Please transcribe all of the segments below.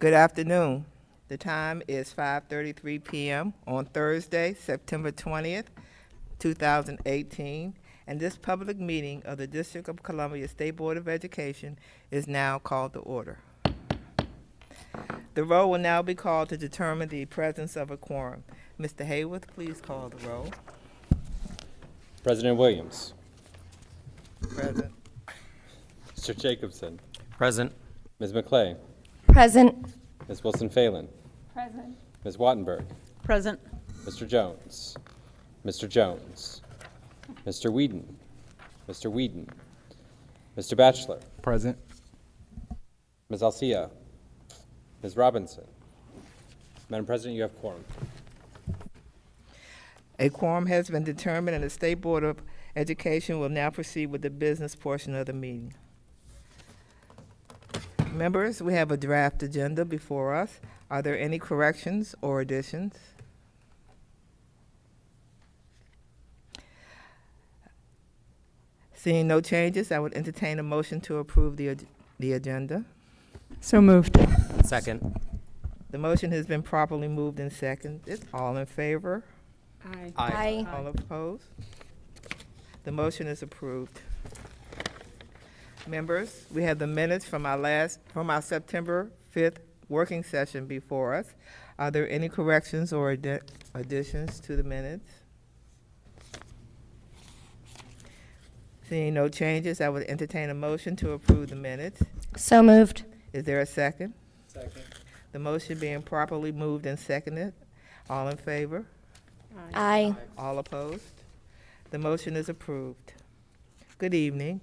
Good afternoon. The time is 5:33 p.m. on Thursday, September 20th, 2018, and this public meeting of the District of Columbia State Board of Education is now called to order. The roll will now be called to determine the presence of a quorum. Mr. Hayworth, please call the roll. President Williams. Present. Mr. Jacobson. Present. Ms. MacLeay. Present. Ms. Wilson Phelan. Present. Ms. Wattenberg. Present. Mr. Jones. Mr. Jones. Mr. Whedon. Mr. Whedon. Mr. Batchelor. Present. Ms. Alcia. Ms. Robinson. Madam President, you have quorum. A quorum has been determined, and the State Board of Education will now proceed with the business portion of the meeting. Members, we have a draft agenda before us. Are there any corrections or additions? Seeing no changes, I would entertain a motion to approve the agenda. So moved. Second. The motion has been properly moved and seconded. All in favor? Aye. Aye. All opposed? The motion is approved. Members, we have the minutes from our September 5th working session before us. Are there any corrections or additions to the minutes? Seeing no changes, I would entertain a motion to approve the minutes. So moved. Is there a second? Second. The motion being properly moved and seconded. All in favor? Aye. All opposed? The motion is approved. Good evening.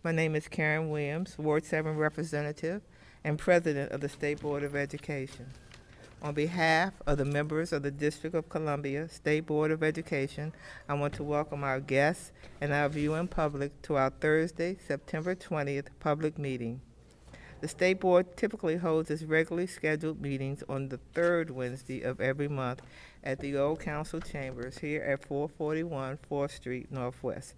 My name is Karen Williams, Ward 7 Representative and President of the State Board of Education. On behalf of the members of the District of Columbia State Board of Education, I want to welcome our guests and our viewing public to our Thursday, September 20th public meeting. The State Board typically holds its regularly scheduled meetings on the third Wednesday of every month at the Old Council Chambers here at 441 4th Street Northwest.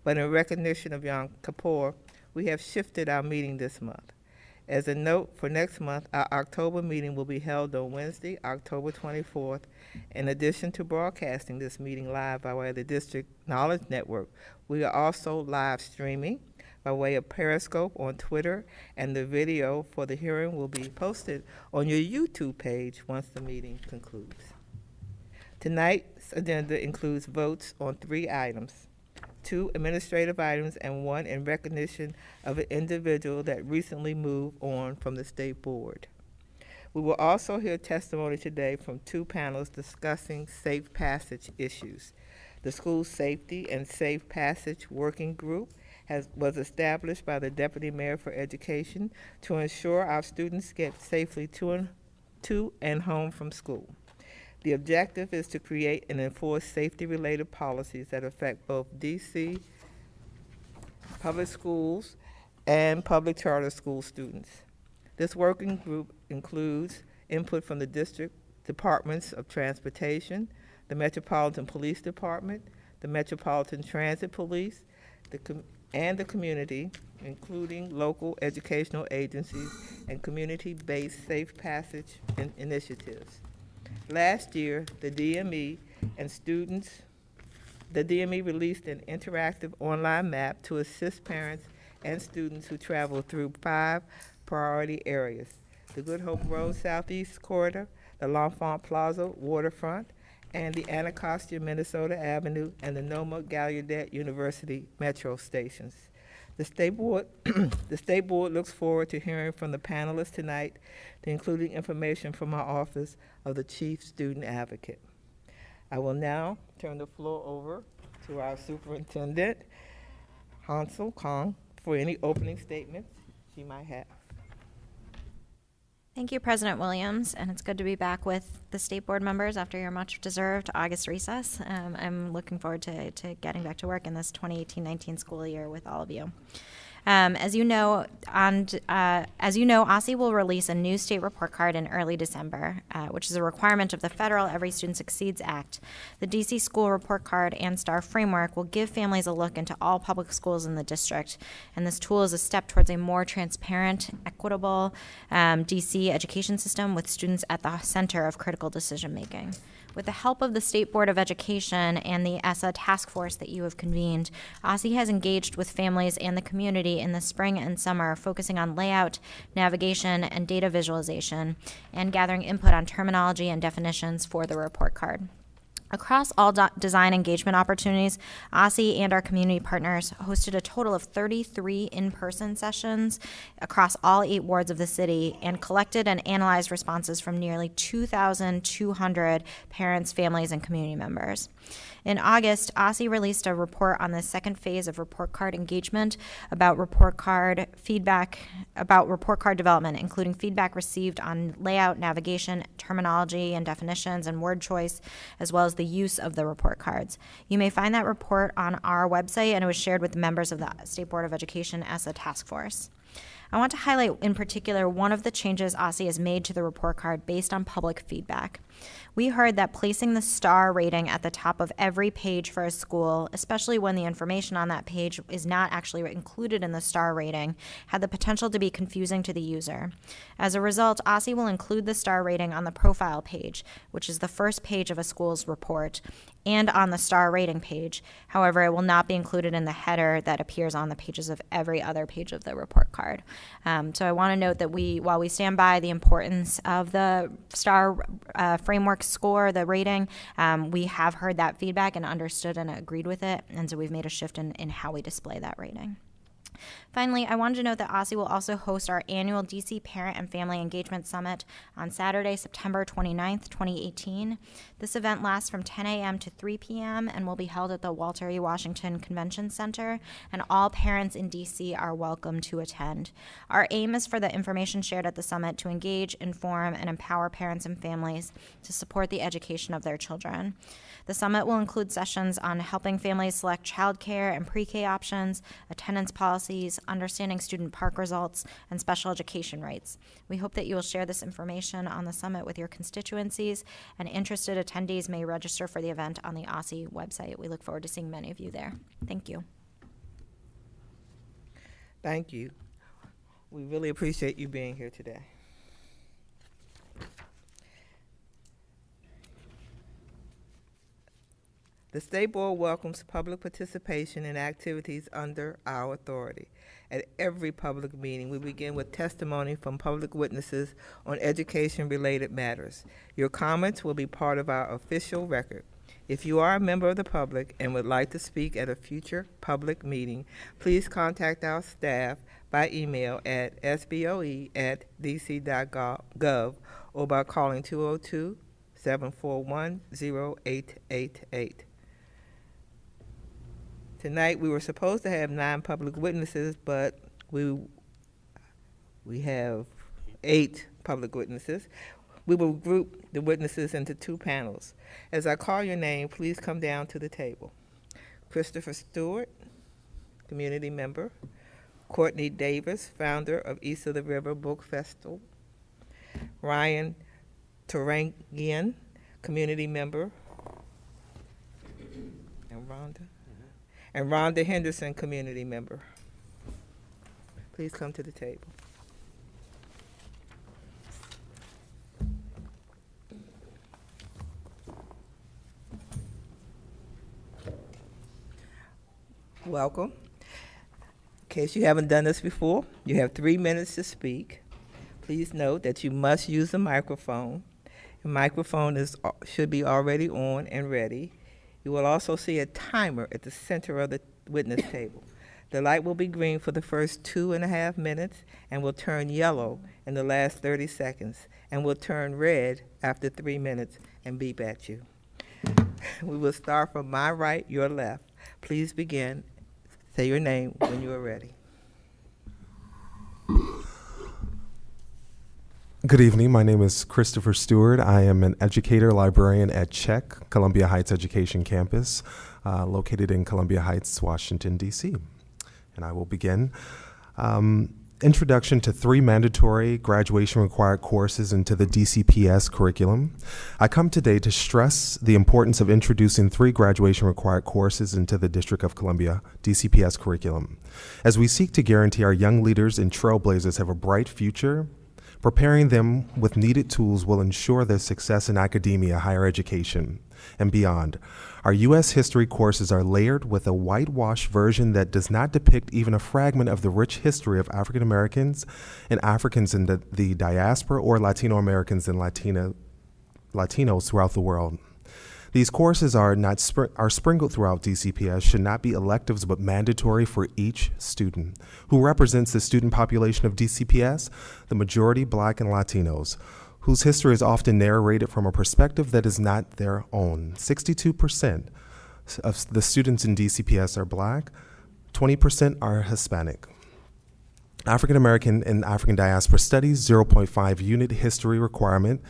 But in recognition of Yom Kippur, we have shifted our meeting this month. As a note, for next month, our October meeting will be held on Wednesday, October 24th. In addition to broadcasting this meeting live by way of the District Knowledge Network, we are also live streaming by way of Periscope on Twitter, and the video for the hearing will be posted on your YouTube page once the meeting concludes. Tonight's agenda includes votes on 3 items, 2 administrative items, and 1 in recognition of an individual that recently moved on from the State Board. We will also hear testimony today from 2 panelists discussing safe passage issues. The School Safety and Safe Passage Working Group was established by the Deputy Mayor for Education to ensure our students get safely to and home from school. The objective is to create and enforce safety-related policies that affect both D.C. public schools and public charter school students. This working group includes input from the district departments of transportation, the Metropolitan Police Department, the Metropolitan Transit Police, and the community, including local educational agencies and community-based safe passage initiatives. Last year, the DME released an interactive online map to assist parents and students who travel through 5 priority areas: the Good Hope Road Southeast Corridor, the L'Enfant Plaza Waterfront, and the Anacostia Minnesota Avenue and the Noma Gallaudet University metro stations. The State Board looks forward to hearing from the panelists tonight, including information from our Office of the Chief Student Advocate. I will now turn the floor over to our Superintendent, Hansel Kong, for any opening statements she might have. Thank you, President Williams, and it's good to be back with the State Board members after your much-deserved August recess. I'm looking forward to getting back to work in this 2018-19 school year with all of you. As you know, OSSE will release a new state report card in early December, which is a requirement of the federal Every Student Succeeds Act. The DC School Report Card and STAR framework will give families a look into all public schools in the district, and this tool is a step towards a more transparent, equitable DC education system with students at the center of critical decision making. With the help of the State Board of Education and the ESSA task force that you have convened, OSSE has engaged with families and the community in the spring and summer, focusing on layout, navigation, and data visualization, and gathering input on terminology and definitions for the report card. Across all design engagement opportunities, OSSE and our community partners hosted a total of 33 in-person sessions across all 8 wards of the city and collected and analyzed responses from nearly 2,200 parents, families, and community members. In August, OSSE released a report on the second phase of report card engagement about report card development, including feedback received on layout, navigation, terminology and definitions, and word choice, as well as the use of the report cards. You may find that report on our website, and it was shared with the members of the State Board of Education ESSA task force. I want to highlight in particular one of the changes OSSE has made to the report card based on public feedback. We heard that placing the star rating at the top of every page for a school, especially when the information on that page is not actually included in the star rating, had the potential to be confusing to the user. As a result, OSSE will include the star rating on the profile page, which is the first page of a school's report, and on the star rating page. However, it will not be included in the header that appears on the pages of every other page of the report card. So I want to note that while we stand by the importance of the star framework score, the rating, we have heard that feedback and understood and agreed with it, and so we've made a shift in how we display that rating. Finally, I wanted to note that OSSE will also host our annual DC Parent and Family Engagement Summit on Saturday, September 29th, 2018. This event lasts from 10 a.m. to 3 p.m. and will be held at the Walter E. Washington Convention Center, and all parents in DC are welcome to attend. Our aim is for the information shared at the summit to engage, inform, and empower parents and families to support the education of their children. The summit will include sessions on helping families select childcare and pre-K options, attendance policies, understanding student park results, and special education rights. We hope that you will share this information on the summit with your constituencies, and interested attendees may register for the event on the OSSE website. We look forward to seeing many of you there. Thank you. Thank you. We really appreciate you being here today. The State Board welcomes public participation in activities under our authority. At every public meeting, we begin with testimony from public witnesses on education-related matters. Your comments will be part of our official record. If you are a member of the public and would like to speak at a future public meeting, please contact our staff by email at sboe@dc.gov or by calling 202-741-0888. Tonight, we were supposed to have 9 public witnesses, but we have 8 public witnesses. We will group the witnesses into 2 panels. As I call your name, please come down to the table. Christopher Stewart, community member. Courtney Davis, founder of East of the River Book Festival. Ryan Tauriainen, community member. And Rhonda. And Rhonda Henderson, community member. Please come to the table. Welcome. In case you haven't done this before, you have 3 minutes to speak. Please note that you must use the microphone. The microphone should be already on and ready. You will also see a timer at the center of the witness table. The light will be green for the first 2.5 minutes and will turn yellow in the last 30 seconds and will turn red after 3 minutes and beep at you. We will start from my right, your left. Please begin. Say your name when you are ready. Good evening. My name is Christopher Stewart. I am an educator, librarian at CHEC, Columbia Heights Education Campus, located in Columbia Heights, Washington, D.C. And I will begin. Introduction to 3 mandatory graduation required courses into the DCPS curriculum. I come today to stress the importance of introducing 3 graduation required courses into the District of Columbia DCPS curriculum. As we seek to guarantee our young leaders and trailblazers have a bright future, preparing them with needed tools will ensure their success in academia, higher education, and beyond. Our U.S. history courses are layered with a whitewashed version that does not depict even a fragment of the rich history of African Americans and Africans in the diaspora or Latino Americans and Latinos throughout the world. These courses are sprinkled throughout DCPS, should not be electives but mandatory for each student. Who represents the student population of DCPS? The majority Black and Latinos, whose history is often narrated from a perspective that is not their own. 62% of the students in DCPS are Black, 20% are Hispanic. African American and African Diaspora Studies, 0.5 unit history requirement.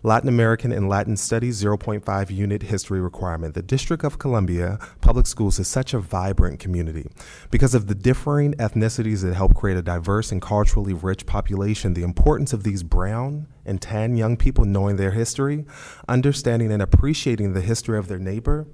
Latin American and Latin Studies, 0.5 unit history requirement. The District of Columbia Public Schools is such a vibrant community. Because of the differing ethnicities that help create a diverse and culturally rich population, the importance of these brown and tan young people knowing their history, understanding and appreciating the history of their neighbor,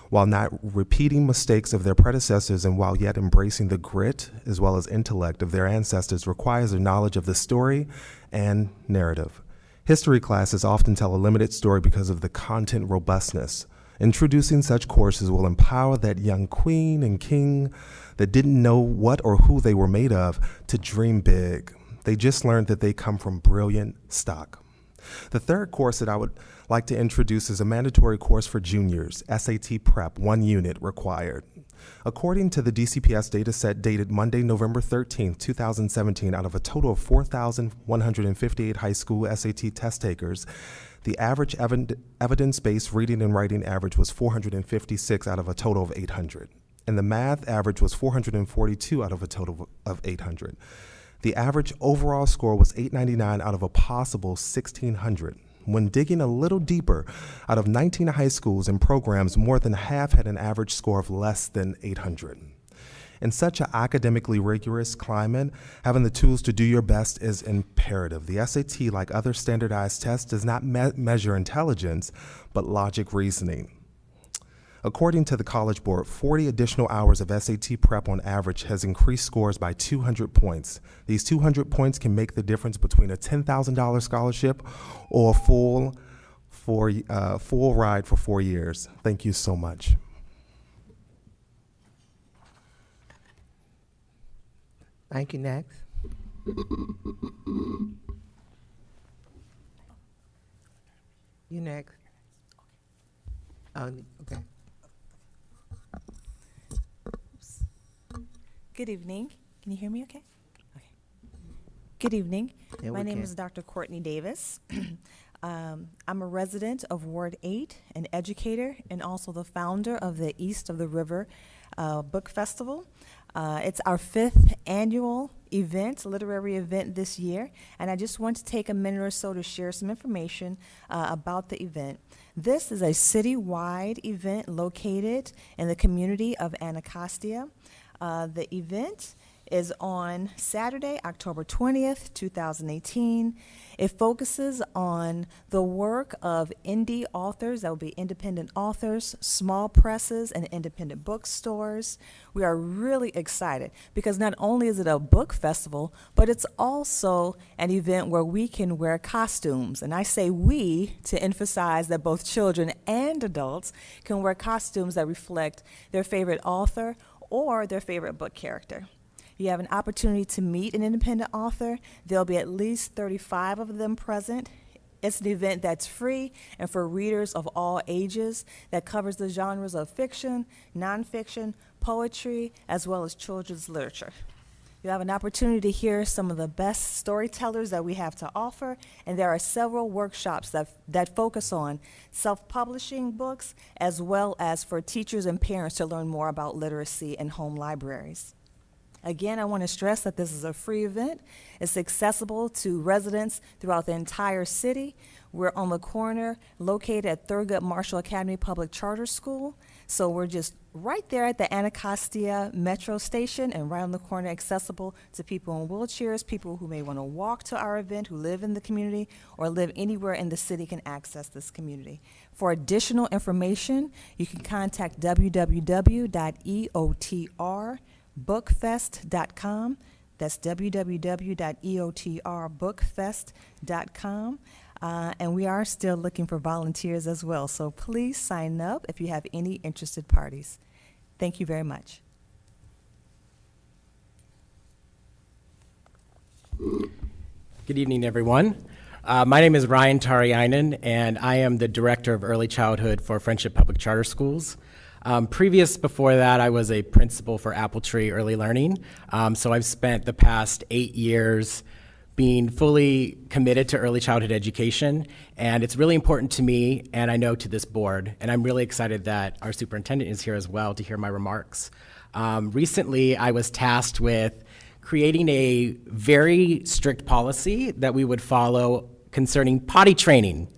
while not repeating mistakes of their predecessors and while yet embracing the grit as well as intellect of their ancestors requires a knowledge of the story and narrative. History classes often tell a limited story because of the content robustness. Introducing such courses will empower that young queen and king that didn't know what or who they were made of to dream big. They just learned that they come from brilliant stock. The third course that I would like to introduce is a mandatory course for juniors, SAT Prep, 1 unit required. According to the DCPS data set dated Monday, November 13, 2017, out of a total of 4,158 high school SAT test takers, the average evidence-based reading and writing average was 456 out of a total of 800. And the math average was 442 out of a total of 800. The average overall score was 899 out of a possible 1,600. When digging a little deeper, out of 19 high schools and programs, more than half had an average score of less than 800. In such an academically rigorous climate, having the tools to do your best is imperative. The SAT, like other standardized tests, does not measure intelligence, but logic reasoning. According to the College Board, 40 additional hours of SAT prep on average has increased scores by 200 points. These 200 points can make the difference between a $10,000 scholarship or a full ride for 4 years. Thank you so much. Thank you. Next. You next. Oh, okay. Good evening. Can you hear me okay? Okay. Good evening. Yeah, My we name can. is Dr. Courtney Davis. I'm a resident of Ward 8, an educator, and also the founder of the East of the River Book Festival. It's our 5th annual event, literary event this year, and I just want to take a minute or so to share some information about the event. This is a citywide event located in the community of Anacostia. The event is on Saturday, October 20th, 2018. It focuses on the work of indie authors, that will be independent authors, small presses, and independent bookstores. We are really excited because not only is it a book festival, but it's also an event where we can wear costumes. And I say we to emphasize that both children and adults can wear costumes that reflect their favorite author or their favorite book character. You have an opportunity to meet an independent author. There'll be at least 35 of them present. It's an event that's free and for readers of all ages that covers the genres of fiction, nonfiction, poetry, as well as children's literature. You have an opportunity to hear some of the best storytellers that we have to offer, and there are several workshops that focus on self-publishing books, as well as for teachers and parents to learn more about literacy and home libraries. Again, I want to stress that this is a free event. It's accessible to residents throughout the entire city. We're on the corner located at Thurgood Marshall Academy Public Charter School. So we're just right there at the Anacostia Metro Station and right on the corner, accessible to people in wheelchairs, people who may want to walk to our event, who live in the community or live anywhere in the city can access this community. For additional information, you can contact www.eotrbookfest.com. That's www.eotrbookfest.com. And we are still looking for volunteers as well. So please sign up if you have any interested parties. Thank you very much. Good evening, everyone. My name is Ryan Tauriainen, and I am the Director of Early Childhood for Friendship Public Charter Schools. Before that, I was a principal for Apple Tree Early Learning. So I've spent the past 8 years being fully committed to early childhood education, and it's really important to me, and I know to this board, and I'm really excited that our superintendent is here as well to hear my remarks. Recently, I was tasked with creating a very strict policy that we would follow concerning potty training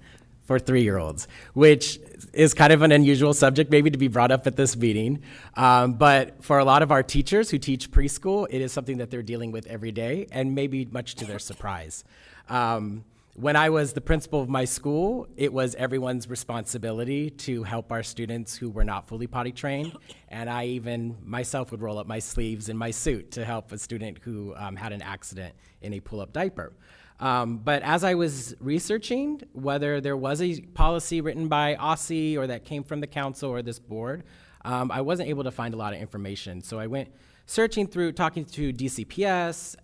for 3-year-olds, which is kind of an unusual subject maybe to be brought up at this meeting. But for a lot of our teachers who teach preschool, it is something that they're dealing with every day, and maybe much to their surprise. When I was the principal of my school, it was everyone's responsibility to help our students who were not fully potty trained, and I even myself would roll up my sleeves in my suit to help a student who had an accident in a pull-up diaper. But as I was researching whether there was a policy written by OSSI or that came from the council or this board, I wasn't able to find a lot of information. So I went searching through, talking to DCPS,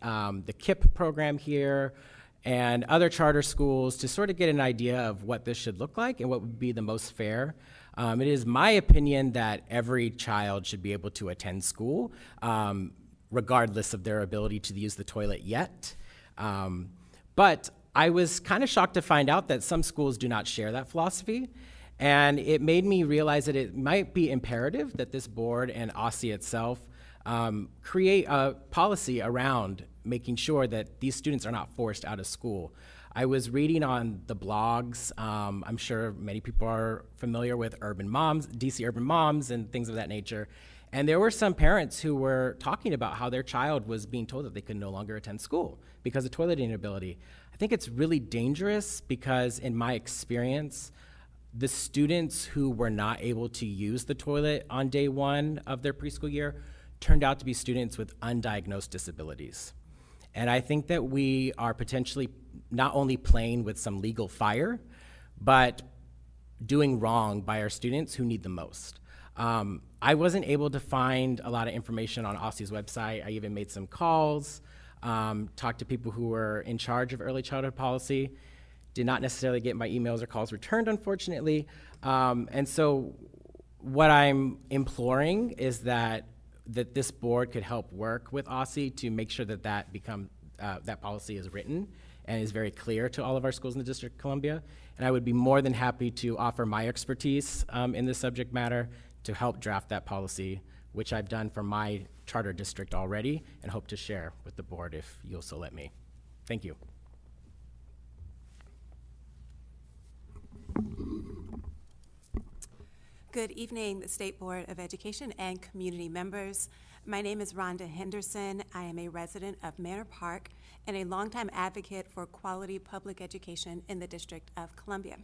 the KIP program here, and other charter schools to sort of get an idea of what this should look like and what would be the most fair. It is my opinion that every child should be able to attend school, regardless of their ability to use the toilet yet. But I was kind of shocked to find out that some schools do not share that philosophy, and it made me realize that it might be imperative that this board and OSSI itself create a policy around making sure that these students are not forced out of school. I was reading on the blogs, I'm sure many people are familiar with Urban Moms, DC Urban Moms and things of that nature, and there were some parents who were talking about how their child was being told that they could no longer attend school because of toilet inability. I think it's really dangerous because in my experience, the students who were not able to use the toilet on day one of their preschool year turned out to be students with undiagnosed disabilities. And I think that we are potentially not only playing with some legal fire, but doing wrong by our students who need the most. I wasn't able to find a lot of information on OSSI's website. I even made some calls, talked to people who were in charge of early childhood policy, did not necessarily get my emails or calls returned, unfortunately. And so what I'm imploring is that this board could help work with OSSI to make sure that that policy is written and is very clear to all of our schools in the District of Columbia. And I would be more than happy to offer my expertise in this subject matter to help draft that policy, which I've done for my charter district already and hope to share with the board if you'll so let me. Thank you. Good evening, the State Board of Education and community members. My name is Rhonda Henderson. I am a resident of Manor Park and a longtime advocate for quality public education in the District of Columbia.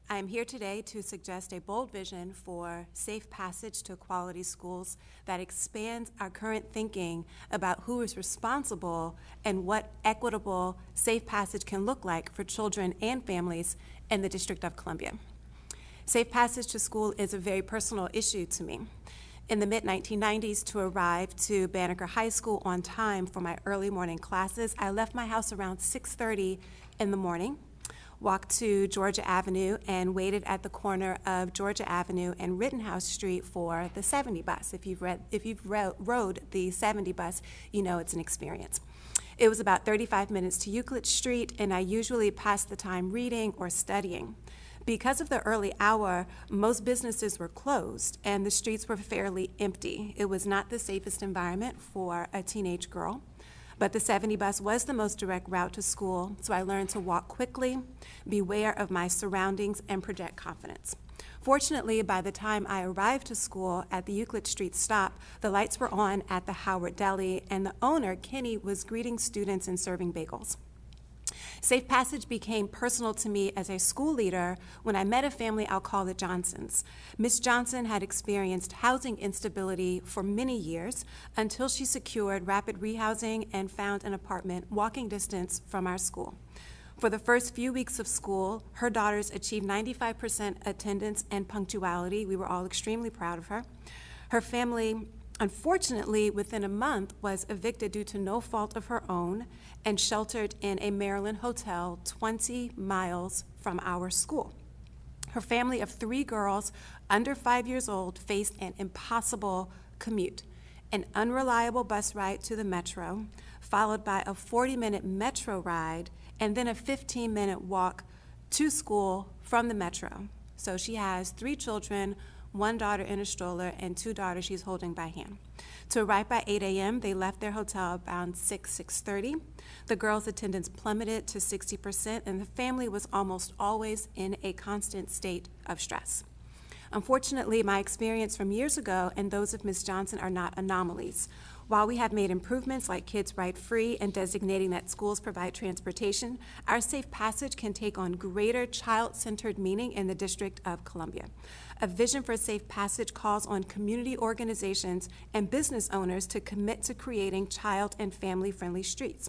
I am here today to suggest a bold vision for safe passage to quality schools that expands our current thinking about who is responsible and what equitable safe passage can look like for children and families in the District of Columbia. Safe passage to school is a very personal issue to me. In the mid-1990s, to arrive to Banneker High School on time for my early morning classes, I left my house around 6:30 in the morning, walked to Georgia Avenue, and waited at the corner of Georgia Avenue and Rittenhouse Street for the 70 bus. If you've rode the 70 bus, you know it's an experience. It was about 35 minutes to Euclid Street, and I usually passed the time reading or studying. Because of the early hour, most businesses were closed and the streets were fairly empty. It was not the safest environment for a teenage girl, but the 70 bus was the most direct route to school, so I learned to walk quickly, be aware of my surroundings, and project confidence. Fortunately, by the time I arrived to school at the Euclid Street stop, the lights were on at the Howard Deli, and the owner, Kenny, was greeting students and serving bagels. Safe Passage became personal to me as a school leader when I met a family I'll call the Johnsons. Miss Johnson had experienced housing instability for many years until she secured rapid rehousing and found an apartment walking distance from our school. For the first few weeks of school, her daughters achieved 95% attendance and punctuality. We were all extremely proud of her. Her family, unfortunately, within a month, was evicted due to no fault of her own and sheltered in a Maryland hotel 20 miles from our school. Her family of 3 girls under 5 years old faced an impossible commute, an unreliable bus ride to the metro, followed by a 40-minute metro ride, and then a 15-minute walk to school from the metro. So she has 3 children, 1 daughter in a stroller, and 2 daughters she's holding by hand. To arrive by 8 a.m., they left their hotel around 6:30. The girls' attendance plummeted to 60%, and the family was almost always in a constant state of stress. Unfortunately, my experience from years ago and those of Ms. Johnson are not anomalies. While we have made improvements like Kids Ride Free and designating that schools provide transportation, our Safe Passage can take on greater child-centered meaning in the District of Columbia. A vision for Safe Passage calls on community organizations and business owners to commit to creating child and family-friendly streets.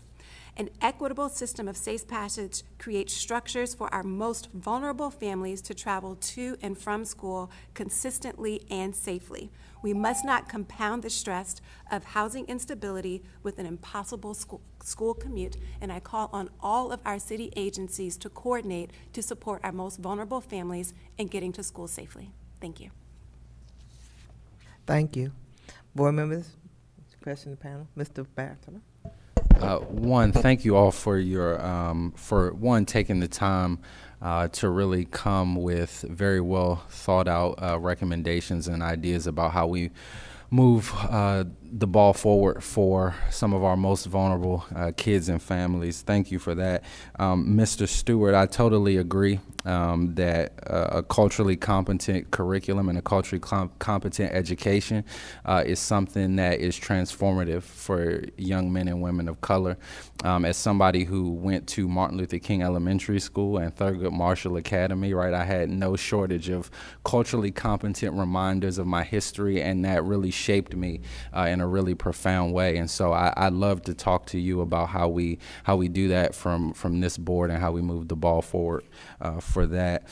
An equitable system of Safe Passage creates structures for our most vulnerable families to travel to and from school consistently and safely. We must not compound the stress of housing instability with an impossible school commute, and I call on all of our city agencies to coordinate to support our most vulnerable families in getting to school safely. Thank you. Thank you. Board members, question the panel. Mr. Batchelor. Thank you all for your taking the time to really come with very well thought out recommendations and ideas about how we move the ball forward for some of our most vulnerable kids and families. Thank you for that. Mr. Stewart, I totally agree that a culturally competent curriculum and a culturally competent education is something that is transformative for young men and women of color. As somebody who went to Martin Luther King Elementary School and Thurgood Marshall Academy, right, I had no shortage of culturally competent reminders of my history, and that really shaped me in a really profound way. And so I'd love to talk to you about how we do that from this board and how we move the ball forward for that.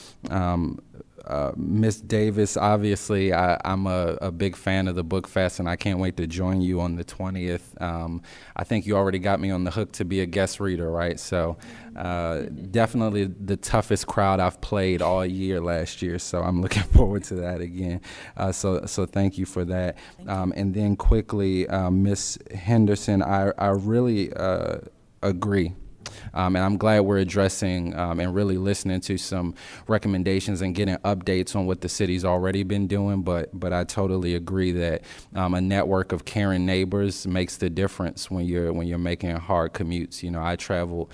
Ms. Davis, obviously, I'm a big fan of the Book Fest, and I can't wait to join you on the 20th. I think you already got me on the hook to be a guest reader, right? So definitely the toughest crowd I've played all year last year, so I'm looking forward to that again. So thank you for that. And then quickly, Ms. Henderson, I really agree. And I'm glad we're addressing and really listening to some recommendations and getting updates on what the city's already been doing. But I totally agree that a network of caring neighbors makes the difference when you're making hard commutes. You know, I travel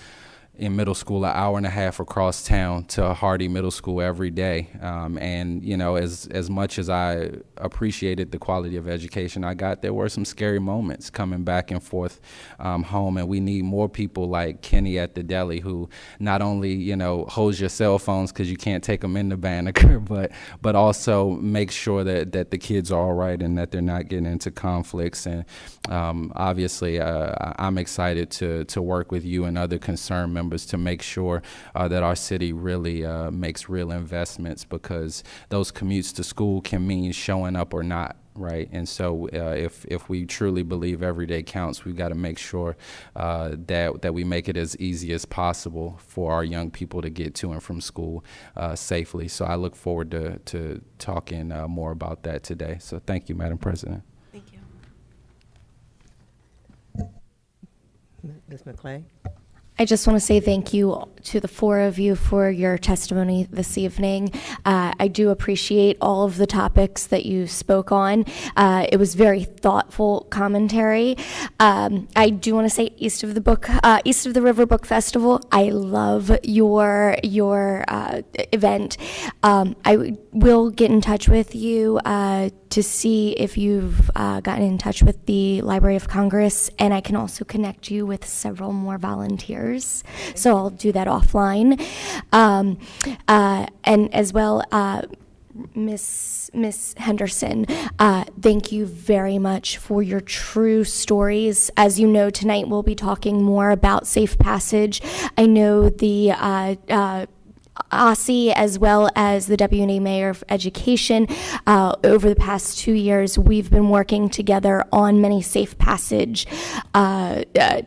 in middle school an hour and a half across town to Hardy Middle School every day. And, you know, as much as I appreciated the quality of education I got, there were some scary moments coming back and forth home. And we need more people like Kenny at the deli who not only, you know, holds your cell phones because you can't take them in the Banneker, but also makes sure that the kids are all right and that they're not getting into conflicts. And obviously, I'm excited to work with you and other concerned members to make sure that our city really makes real investments, because those commutes to school can mean showing up or not, right? And so if we truly believe every day counts, we've got to make sure that we make it as easy as possible for our young people to get to and from school safely. So I look forward to talking more about that today. So thank you, Madam President. Thank you. Ms. MacLeay. I just want to say thank you to the four of you for your testimony this evening. I do appreciate all of the topics that you spoke on. It was very thoughtful commentary. I do want to say East of the River Book Festival. I love your event. I will get in touch with you to see if you've gotten in touch with the Library of Congress, and I can also connect you with several more volunteers. So I'll do that offline. And as well, Miss Henderson, thank you very much for your true stories. As you know, tonight we'll be talking more about safe passage. I know the OSSI, as well as the Deputy Mayor of Education, over the past 2 years, we've been working together on many safe passage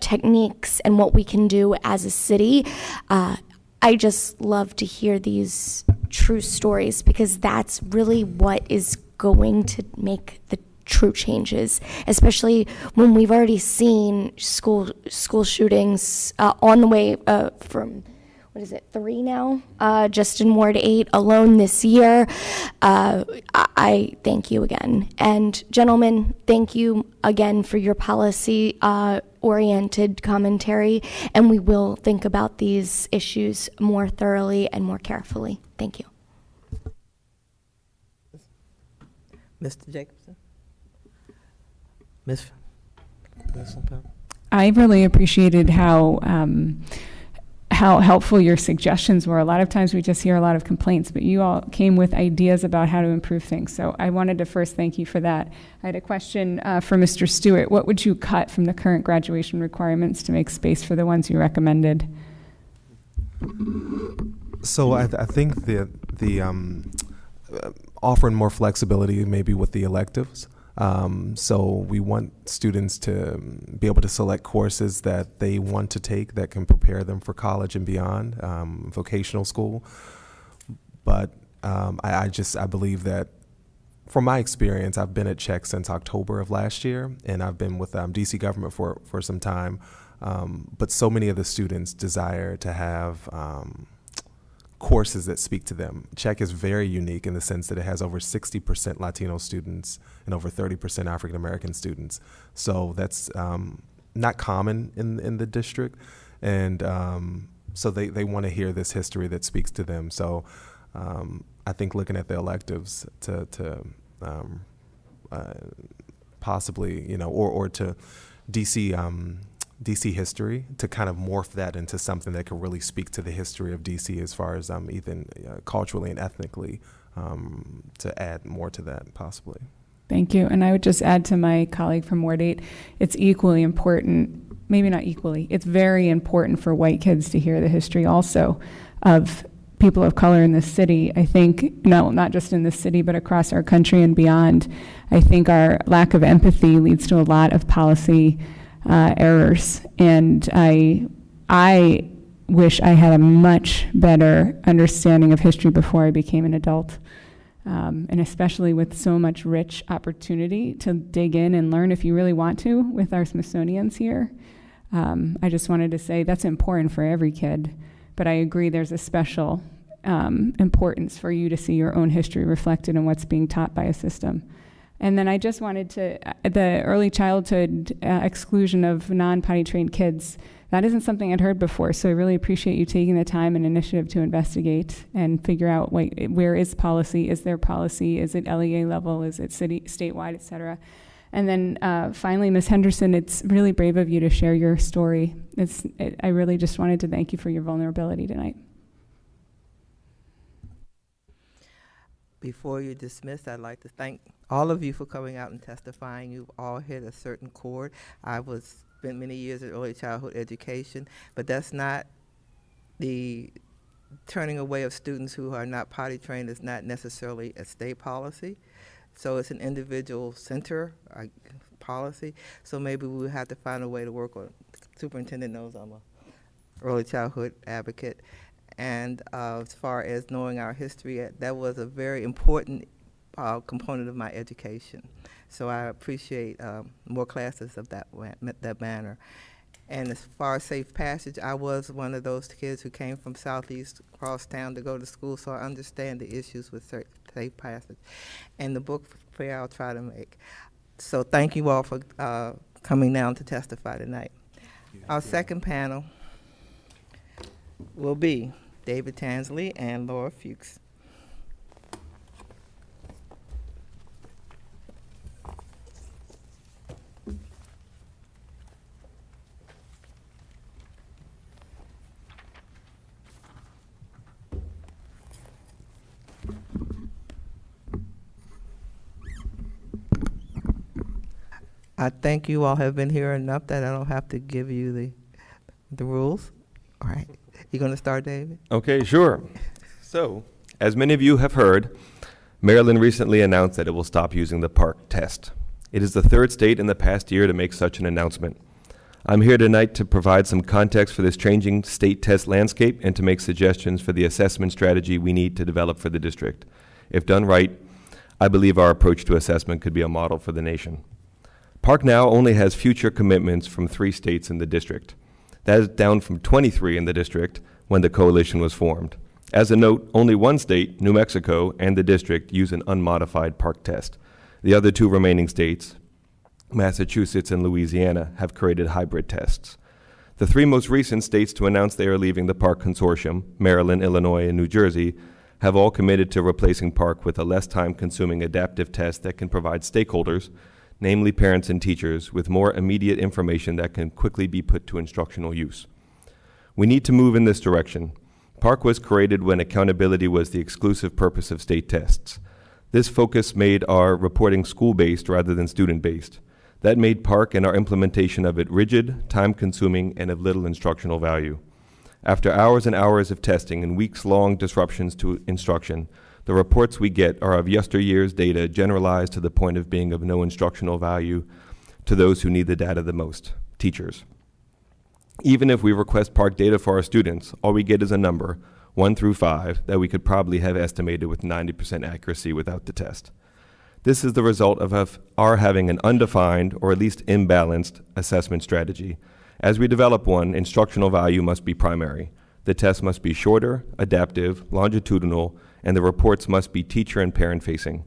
techniques and what we can do as a city. I just love to hear these true stories, because that's really what is going to make the true changes, especially when we've already seen school shootings on the way from, what is it, 3 now? Just in Ward 8 alone this year. I thank you again. And gentlemen, thank you again for your policy-oriented commentary, and we will think about these issues more thoroughly and more carefully. Thank you. Mr. Jacobson? Ms. I really appreciated how helpful your suggestions were. A lot of times we just hear a lot of complaints, but you all came with ideas about how to improve things. So I wanted to first thank you for that. I had a question for Mr. Stewart. What would you cut from the current graduation requirements to make space for the ones you recommended? So I think the offering more flexibility maybe with the electives. So we want students to be able to select courses that they want to take that can prepare them for college and beyond, vocational school. But I believe that, from my experience, I've been at Czech since October of last year, and I've been with DC government for some time. But so many of the students desire to have courses that speak to them. Czech is very unique in the sense that it has over 60% Latino students and over 30% African American students. So that's not common in the district, and so they want to hear this history that speaks to them. So I think looking at the electives to possibly, or to DC history, to kind of morph that into something that could really speak to the history of DC as far as even culturally and ethnically, to add more to that possibly. Thank you. And I would just add to my colleague from Ward 8, it's equally important, maybe not equally, it's very important for white kids to hear the history also of people of color in this city. I think, no, not just in this city, but across our country and beyond. I think our lack of empathy leads to a lot of policy errors, and I wish I had a much better understanding of history before I became an adult, and especially with so much rich opportunity to dig in and learn if you really want to with our Smithsonians here. I just wanted to say that's important for every kid, but I agree there's a special importance for you to see your own history reflected in what's being taught by a system. And then I just wanted to, the early childhood exclusion of non-potty trained kids, that isn't something I'd heard before, so I really appreciate you taking the time and initiative to investigate and figure out where is policy, is there policy, is it LEA level, is it statewide, et cetera. And then finally, Ms. Henderson, it's really brave of you to share your story. I really just wanted to thank you for your vulnerability tonight. Before you're dismissed, I'd like to thank all of you for coming out and testifying. You've all hit a certain chord. I spent many years in early childhood education, but that's not the turning away of students who are not potty trained is not necessarily a state policy. So it's an individual center policy. So maybe we'll have to find a way to work on. Superintendent knows I'm a early childhood advocate. And as far as knowing our history, that was a very important component of my education. So I appreciate more classes of that manner. And as far as safe passage, I was one of those kids who came from Southeast across town to go to school, so I understand the issues with safe passage. And the book fair I'll try to make. So thank you all for coming down to testify tonight. Our second panel will be David Tansey and Laura Fuchs. I think you all have been here enough that I don't have to give you the rules. All right. You going to start, David? Okay, sure. So, as many of you have heard, Maryland recently announced that it will stop using the PARCC test. It is the third state in the past year to make such an announcement. I'm here tonight to provide some context for this changing state test landscape and to make suggestions for the assessment strategy we need to develop for the district. If done right, I believe our approach to assessment could be a model for the nation. PARCC now only has future commitments from 3 states in the district. That is down from 23 in the district when the coalition was formed. As a note, only 1 state, New Mexico, and the district use an unmodified PARCC test. The other 2 remaining states, Massachusetts and Louisiana, have created hybrid tests. The 3 most recent states to announce they are leaving the PARCC consortium, Maryland, Illinois, and New Jersey, have all committed to replacing PARCC with a less time-consuming adaptive test that can provide stakeholders, namely parents and teachers, with more immediate information that can quickly be put to instructional use. We need to move in this direction. PARCC was created when accountability was the exclusive purpose of state tests. This focus made our reporting school-based rather than student-based. That made PARCC and our implementation of it rigid, time-consuming, and of little instructional value. After hours and hours of testing and weeks-long disruptions to instruction, the reports we get are of yesteryear's data generalized to the point of being of no instructional value to those who need the data the most, teachers. Even if we request PARCC data for our students, all we get is a number, 1 through 5, that we could probably have estimated with 90% accuracy without the test. This is the result of our having an undefined, or at least imbalanced, assessment strategy. As we develop one, instructional value must be primary. The test must be shorter, adaptive, longitudinal, and the reports must be teacher and parent-facing.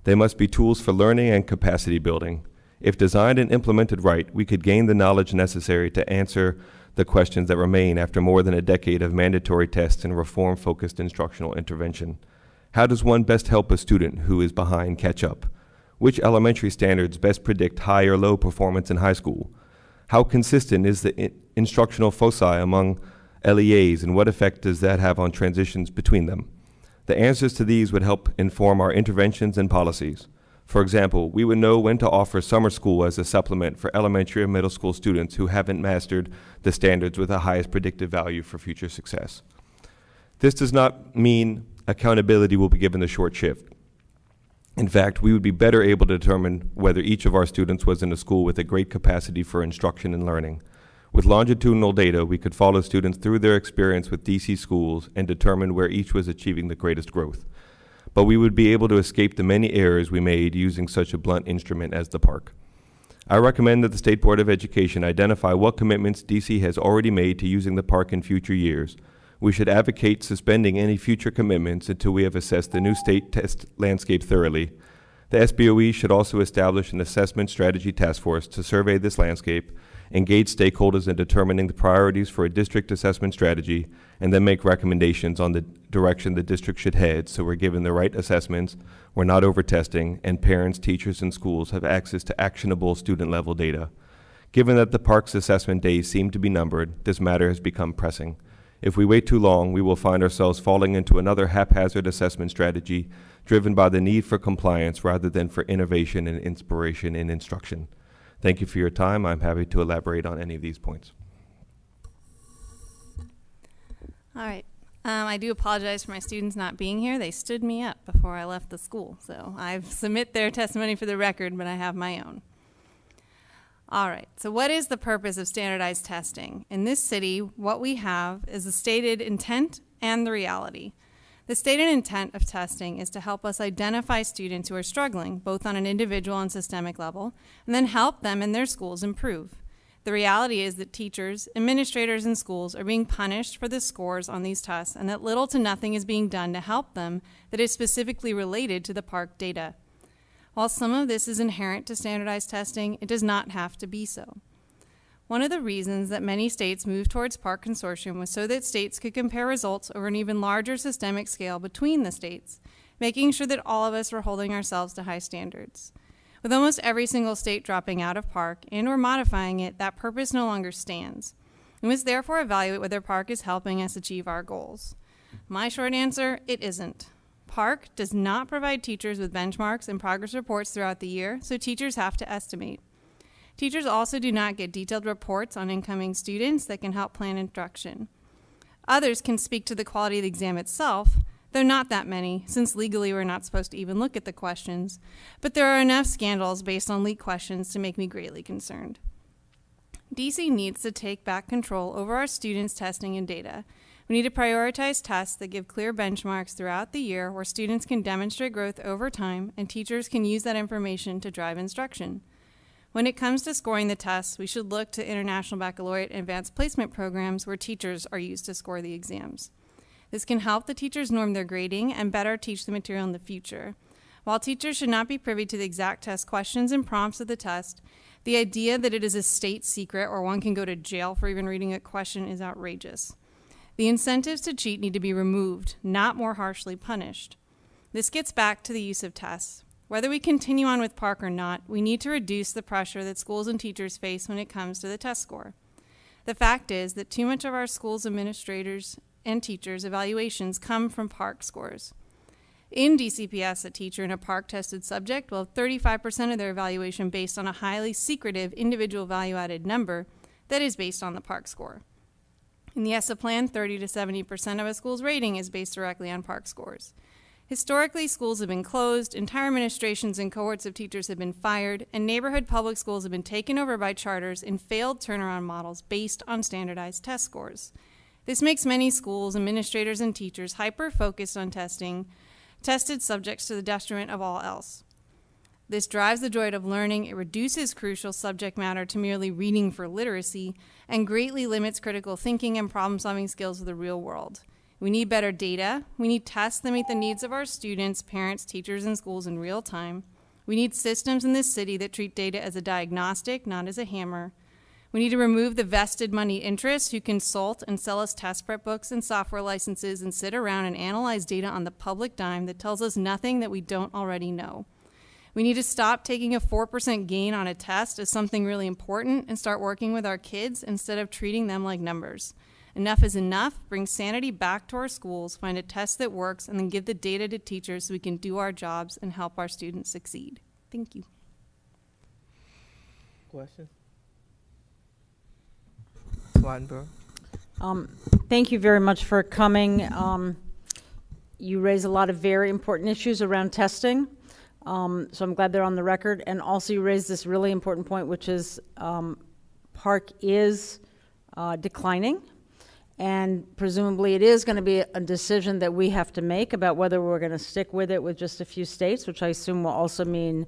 They must be tools for learning and capacity building. If designed and implemented right, we could gain the knowledge necessary to answer the questions that remain after more than a decade of mandatory tests and reform-focused instructional intervention. How does one best help a student who is behind catch up? Which elementary standards best predict high or low performance in high school? How consistent is the instructional foci among LEAs, and what effect does that have on transitions between them? The answers to these would help inform our interventions and policies. For example, we would know when to offer summer school as a supplement for elementary and middle school students who haven't mastered the standards with the highest predictive value for future success. This does not mean accountability will be given the short shift. In fact, we would be better able to determine whether each of our students was in a school with a great capacity for instruction and learning. With longitudinal data, we could follow students through their experience with DC schools and determine where each was achieving the greatest growth. But we would be able to escape the many errors we made using such a blunt instrument as the PARCC. I recommend that the State Board of Education identify what commitments DC has already made to using the PARCC in future years. We should advocate suspending any future commitments until we have assessed the new state test landscape thoroughly. The SBOE should also establish an assessment strategy task force to survey this landscape, engage stakeholders in determining the priorities for a district assessment strategy, and then make recommendations on the direction the district should head so we're given the right assessments, we're not over-testing, and parents, teachers, and schools have access to actionable student-level data. Given that the PARCC's assessment days seem to be numbered, this matter has become pressing. If we wait too long, we will find ourselves falling into another haphazard assessment strategy driven by the need for compliance rather than for innovation and inspiration in instruction. Thank you for your time. I'm happy to elaborate on any of these points. All right. I do apologize for my students not being here. They stood me up before I left the school. So I submit their testimony for the record, but I have my own. All right. So what is the purpose of standardized testing? In this city, what we have is the stated intent and the reality. The stated intent of testing is to help us identify students who are struggling, both on an individual and systemic level, and then help them in their schools improve. The reality is that teachers, administrators, and schools are being punished for the scores on these tests, and that little to nothing is being done to help them that is specifically related to the PARCC data. While some of this is inherent to standardized testing, it does not have to be so. One of the reasons that many states moved towards PARCC consortium was so that states could compare results over an even larger systemic scale between the states, making sure that all of us were holding ourselves to high standards. With almost every single state dropping out of PARCC and or modifying it, that purpose no longer stands. We must therefore evaluate whether PARCC is helping us achieve our goals. My short answer, it isn't. PARCC does not provide teachers with benchmarks and progress reports throughout the year, so teachers have to estimate. Teachers also do not get detailed reports on incoming students that can help plan instruction. Others can speak to the quality of the exam itself, though not that many, since legally we're not supposed to even look at the questions, but there are enough scandals based on leaked questions to make me greatly concerned. DC needs to take back control over our students' testing and data. We need to prioritize tests that give clear benchmarks throughout the year where students can demonstrate growth over time and teachers can use that information to drive instruction. When it comes to scoring the tests, we should look to International Baccalaureate and Advanced Placement programs where teachers are used to score the exams. This can help the teachers norm their grading and better teach the material in the future. While teachers should not be privy to the exact test questions and prompts of the test, the idea that it is a state secret or one can go to jail for even reading a question is outrageous. The incentives to cheat need to be removed, not more harshly punished. This gets back to the use of tests. Whether we continue on with PARCC or not, we need to reduce the pressure that schools and teachers face when it comes to the test score. The fact is that too much of our schools' administrators and teachers' evaluations come from PARCC scores. In DCPS, a teacher in a PARCC-tested subject will have 35% of their evaluation based on a highly secretive individual value-added number that is based on the PARCC score. In the ESSA plan, 30 to 70% of a school's rating is based directly on PARCC scores. Historically, schools have been closed, entire administrations and cohorts of teachers have been fired, and neighborhood public schools have been taken over by charters in failed turnaround models based on standardized test scores. This makes many schools, administrators, and teachers hyper-focused on tested subjects to the detriment of all else. This drives the joy of learning, it reduces crucial subject matter to merely reading for literacy, and greatly limits critical thinking and problem-solving skills of the real world. We need better data. We need tests that meet the needs of our students, parents, teachers, and schools in real time. We need systems in this city that treat data as a diagnostic, not as a hammer. We need to remove the vested money interests who consult and sell us test prep books and software licenses and sit around and analyze data on the public dime that tells us nothing that we don't already know. We need to stop taking a 4% gain on a test as something really important and start working with our kids instead of treating them like numbers. Enough is enough. Bring sanity back to our schools, find a test that works, and then give the data to teachers so we can do our jobs and help our students succeed. Thank you. Questions? Swanberg. Thank you very much for coming. You raise a lot of very important issues around testing, so I'm glad they're on the record. And also you raised this really important point, which is PARCC is declining. And presumably it is going to be a decision that we have to make about whether we're going to stick with it with just a few states, which I assume will also mean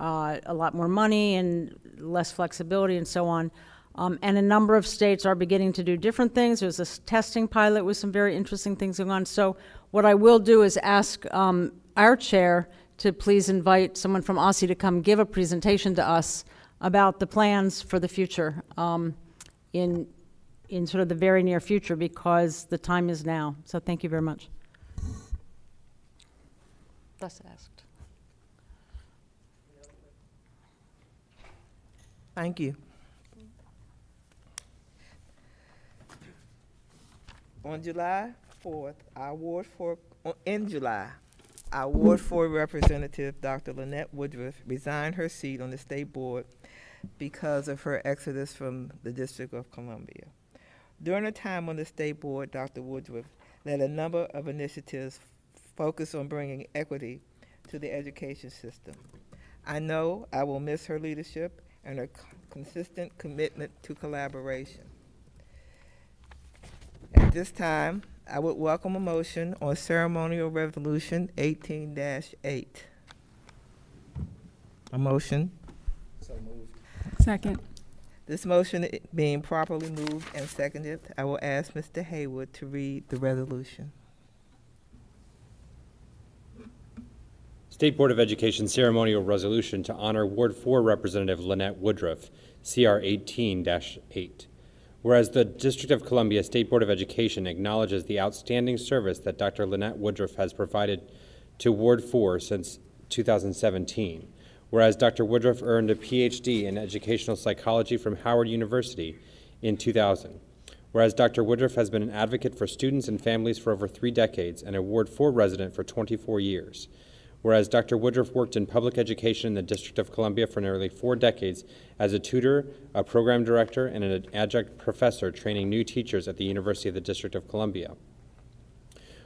a lot more money and less flexibility and so on. And a number of states are beginning to do different things. There's this testing pilot with some very interesting things going on. So what I will do is ask our chair to please invite someone from OSSI to come give a presentation to us about the plans for the future in sort of the very near future, because the time is now. So thank you very much. Thus asked. Thank you. On July 4th, in July, our Ward 4 representative, Dr. Lannette Woodruff, resigned her seat on the state board because of her exodus from the District of Columbia. During her time on the state board, Dr. Woodruff led a number of initiatives focused on bringing equity to the education system. I know I will miss her leadership and her consistent commitment to collaboration. At this time, I would welcome a motion on Ceremonial Resolution 18-8. A motion? Second. This motion being properly moved and seconded, I will ask Mr. Haywood to read the resolution. State Board of Education ceremonial resolution to honor Ward 4 Representative Lannette Woodruff, CR 18-8. Whereas the District of Columbia State Board of Education acknowledges the outstanding service that Dr. Lannette Woodruff has provided to Ward 4 since 2017. Whereas Dr. Woodruff earned a PhD in educational psychology from Howard University in 2000. Whereas Dr. Woodruff has been an advocate for students and families for over 3 decades and a Ward 4 resident for 24 years. Whereas Dr. Woodruff worked in public education in the District of Columbia for nearly 4 decades as a tutor, a program director, and an adjunct professor training new teachers at the University of the District of Columbia.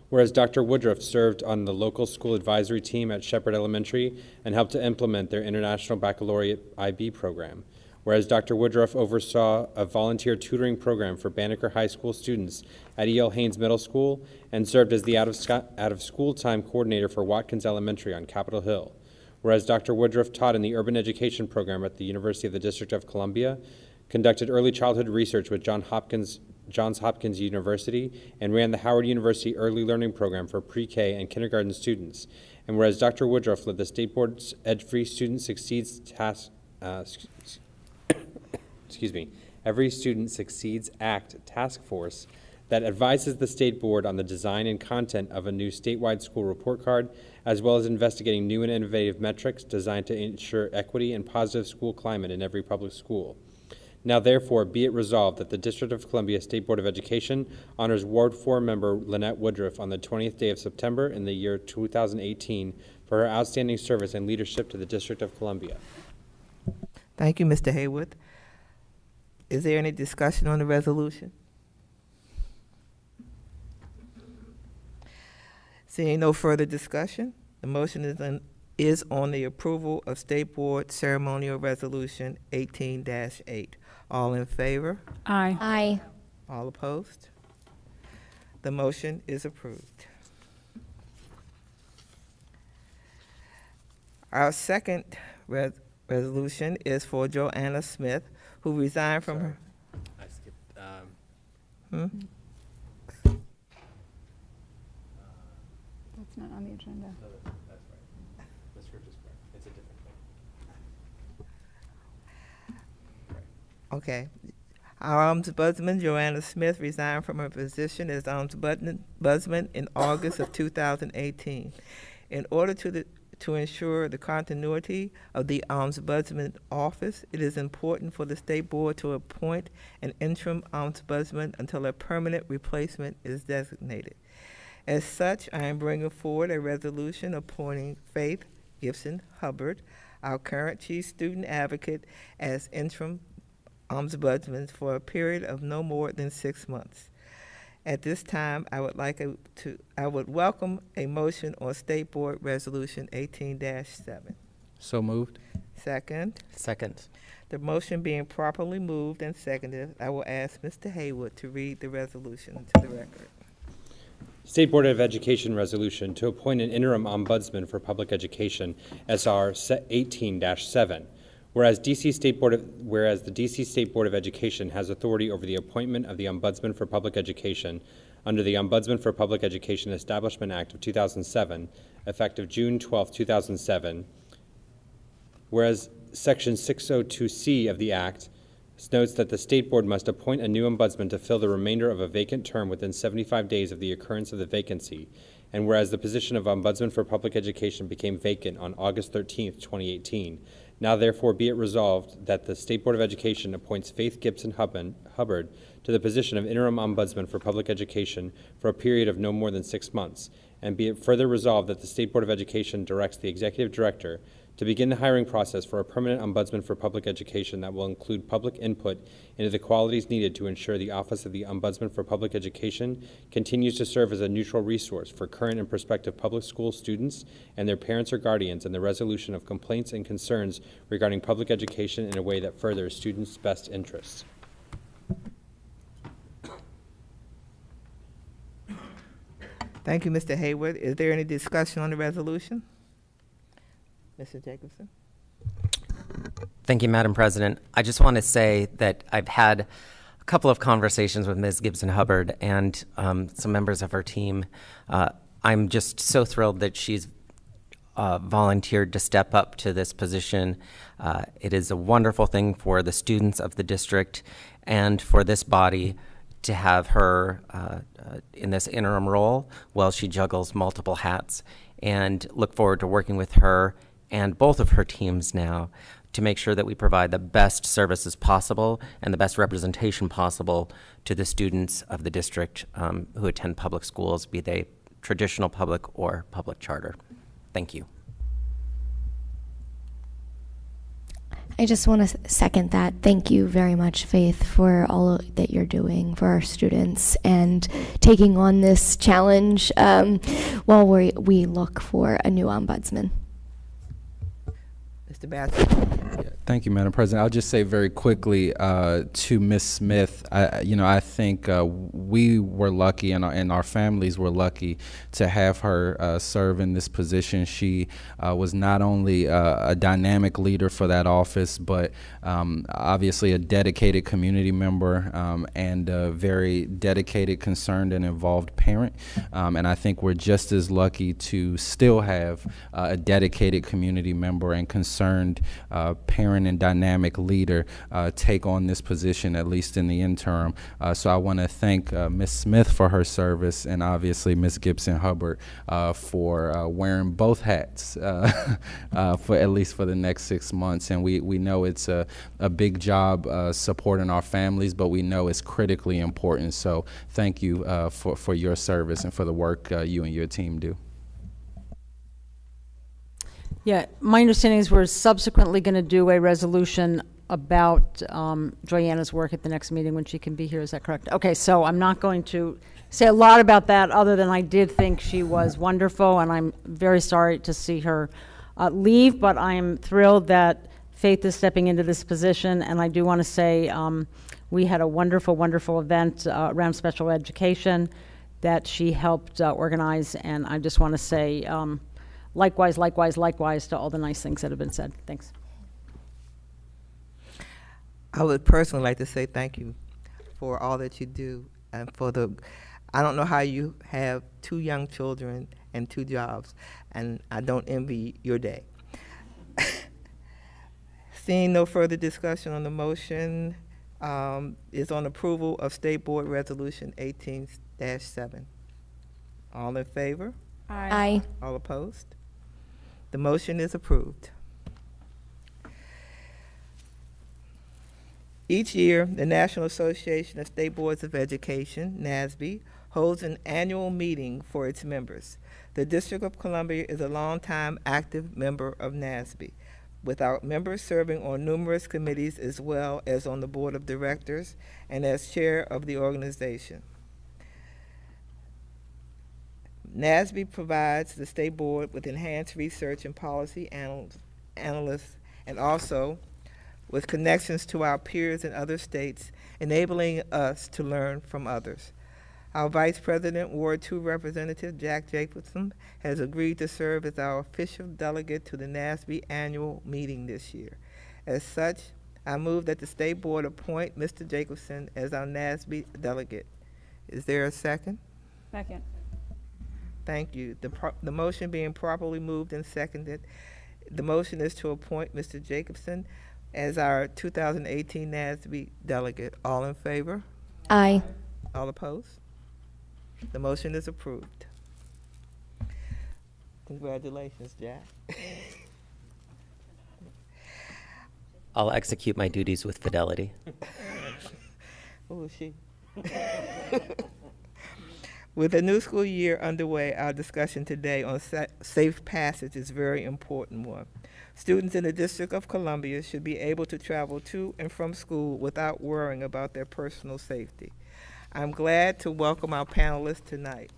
Whereas Dr. Woodruff served on the local school advisory team at Shepherd Elementary and helped to implement their International Baccalaureate IB program. Whereas Dr. Woodruff oversaw a volunteer tutoring program for Banneker High School students at E.L. Haynes Middle School and served as the out-of-school time coordinator for Watkins Elementary on Capitol Hill. Whereas Dr. Woodruff taught in the urban education program at the University of the District of Columbia, conducted early childhood research with Johns Hopkins University, and ran the Howard University Early Learning Program for pre-K and kindergarten students. And whereas Dr. Woodruff led the State Board's Every Student Succeeds Every Student Succeeds Act task force that advises the State Board on the design and content of a new statewide school report card, as well as investigating new and innovative metrics designed to ensure equity and positive school climate in every public school. Now therefore be it resolved that the District of Columbia State Board of Education honors Ward 4 member Lannette Woodruff on the 20th day of September in the year 2018 for her outstanding service and leadership to the District of Columbia. Thank you, Mr. Haywood. Is there any discussion on the resolution? Seeing no further discussion, the motion is on the approval of State Board Ceremonial Resolution 18-8. All in favor? Aye. Aye. All opposed? The motion is approved. Our second resolution is for Joanna Smith, who resigned from her. I skipped. That's not on the agenda. No, that's right. The script is correct. It's a different thing. Okay. Our Ombudsman, Joanna Smith, resigned from her position as Ombudsman in August of 2018. In order to ensure the continuity of the Ombudsman office, it is important for the State Board to appoint an interim Ombudsman until a permanent replacement is designated. As such, I am bringing forward a resolution appointing Faith Gibson Hubbard, our current Chief Student Advocate, as interim Ombudsman for a period of no more than 6 months. At this time, I would welcome a motion on State Board Resolution 18-7. So moved. Second. Second. The motion being properly moved and seconded, I will ask Mr. Haywood to read the resolution into the record. State Board of Education resolution to appoint an interim ombudsman for public education, SR 18-7. Whereas the DC State Board of Education has authority over the appointment of the Ombudsman for Public Education under the Ombudsman for Public Education Establishment Act of 2007, effective June 12, 2007. Whereas Section 602C of the Act notes that the State Board must appoint a new Ombudsman to fill the remainder of a vacant term within 75 days of the occurrence of the vacancy, and whereas the position of Ombudsman for Public Education became vacant on August 13, 2018, now therefore be it resolved that the State Board of Education appoints Faith Gibson Hubbard to the position of Interim Ombudsman for Public Education for a period of no more than 6 months, and be it further resolved that the State Board of Education directs the Executive Director to begin the hiring process for a permanent Ombudsman for Public Education that will include public input into the qualities needed to ensure the Office of the Ombudsman for Public Education continues to serve as a neutral resource for current and prospective public school students and their parents or guardians in the resolution of complaints and concerns regarding public education in a way that furthers students' best interests. Thank you, Mr. Haywood. Is there any discussion on the resolution? Mr. Jacobson? Thank you, Madam President. I just want to say that I've had a couple of conversations with Ms. Gibson-Hubbard and some members of her team. I'm just so thrilled that she's volunteered to step up to this position. It is a wonderful thing for the students of the district and for this body to have her in this interim role while she juggles multiple hats, and look forward to working with her and both of her teams now to make sure that we provide the best services possible and the best representation possible to the students of the district who attend public schools, be they traditional public or public charter. Thank you. I just want to second that. Thank you very much, Faith, for all that you're doing for our students and taking on this challenge while we look for a new ombudsman. Mr. Batchelor. Thank you, Madam President. I'll just say very quickly to Ms. Smith, I think we were lucky and our families were lucky to have her serve in this position. She was not only a dynamic leader for that office, but obviously a dedicated community member and a very dedicated, concerned, and involved parent. And I think we're just as lucky to still have a dedicated community member and concerned parent and dynamic leader take on this position, at least in the interim. So I want to thank Ms. Smith for her service, and obviously Ms. Gibson-Hubbard for wearing both hats for at least for the next 6 months. And we know it's a big job supporting our families, but we know it's critically important. So thank you for your service and for the work you and your team do. Yeah, my understanding is we're subsequently going to do a resolution about Joyanna's work at the next meeting when she can be here. Is that correct? Okay, so I'm not going to say a lot about that other than I did think she was wonderful, and I'm very sorry to see her leave, but I'm thrilled that Faith is stepping into this position. And I do want to say we had a wonderful, wonderful event around special education that she helped organize, and I just want to say likewise to all the nice things that have been said. Thanks. I would personally like to say thank you for all that you do and for I don't know how you have 2 young children and 2 jobs, and I don't envy your day. Seeing no further discussion on the motion is on approval of State Board Resolution 18-7. All in favor? Aye. All opposed? The motion is approved. Each year, the National Association of State Boards of Education, NASB, holds an annual meeting for its members. The District of Columbia is a longtime active member of NASB, with our members serving on numerous committees as well as on the Board of Directors and as chair of the organization. NASB provides the State Board with enhanced research and policy analysts, and also with connections to our peers in other states, enabling us to learn from others. Our Vice President, Ward 2 Representative Jack Jacobson, has agreed to serve as our official delegate to the NASB annual meeting this year. As such, I move that the State Board appoint Mr. Jacobson as our NASB delegate. Is there a second? Second. Thank you. The motion being properly moved and seconded, the motion is to appoint Mr. Jacobson as our 2018 NASB delegate. All in favor? Aye. All opposed? The motion is approved. Congratulations, Jack. I'll execute my duties with fidelity. Who is she? With the new school year underway, our discussion today on safe passage is a very important one. Students in the District of Columbia should be able to travel to and from school without worrying about their personal safety. I'm glad to welcome our panelists tonight.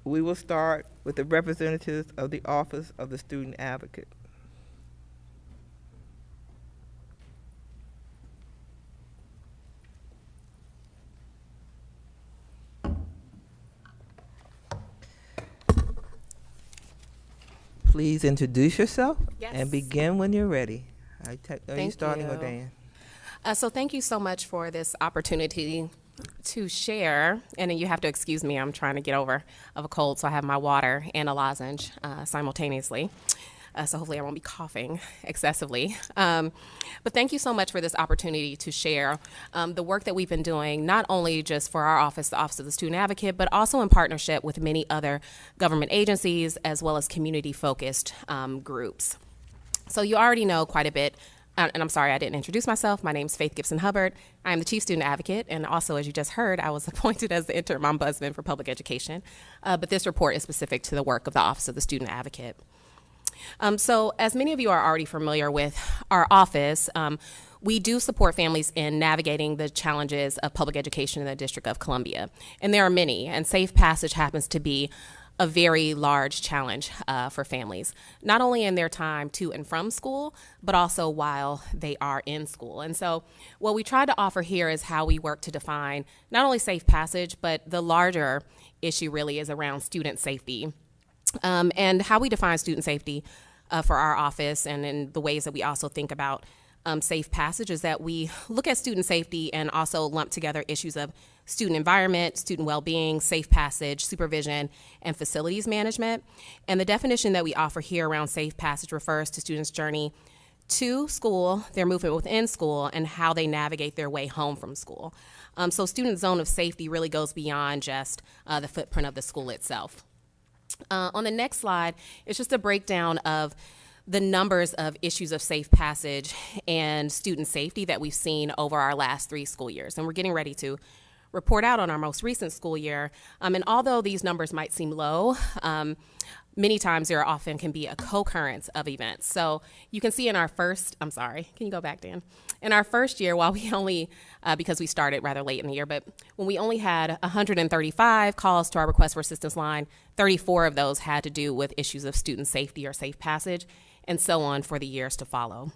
We will start with the representatives of the Office of the Student Advocate. Please introduce yourself and begin when you're ready. Are you starting or Dan? So thank you so much for this opportunity to share. And then you have to excuse me, I'm trying to get over of a cold, so I have my water and a lozenge simultaneously. So hopefully I won't be coughing excessively. But thank you so much for this opportunity to share the work that we've been doing, not only just for our office, the Office of the Student Advocate, but also in partnership with many other government agencies as well as community-focused groups. So you already know quite a bit. And I'm sorry I didn't introduce myself. My name is Faith Gibson Hubbard. I am the Chief Student Advocate, and also, as you just heard, I was appointed as the Interim Ombudsman for Public Education. But this report is specific to the work of the Office of the Student Advocate. So as many of you are already familiar with our office, we do support families in navigating the challenges of public education in the District of Columbia. And there are many, and safe passage happens to be a very large challenge for families, not only in their time to and from school, but also while they are in school. And so what we try to offer here is how we work to define not only safe passage, but the larger issue really is around student safety. And how we define student safety for our office and in the ways that we also think about safe passage is that we look at student safety and also lump together issues of student environment, student well-being, safe passage, supervision, and facilities management. And the definition that we offer here around safe passage refers to students' journey to school, their movement within school, and how they navigate their way home from school. So student zone of safety really goes beyond just the footprint of the school itself. On the next slide, it's just a breakdown of the numbers of issues of safe passage and student safety that we've seen over our last 3 school years. And we're getting ready to report out on our most recent school year. And although these numbers might seem low, many times there often can be a co-occurrence of events. So you can see in our first, I'm sorry, can you go back, Dan? In our first year, while we only, because we started rather late in the year, but when we only had 135 calls to our request for assistance line, 34 of those had to do with issues of student safety or safe passage, and so on for the years to follow.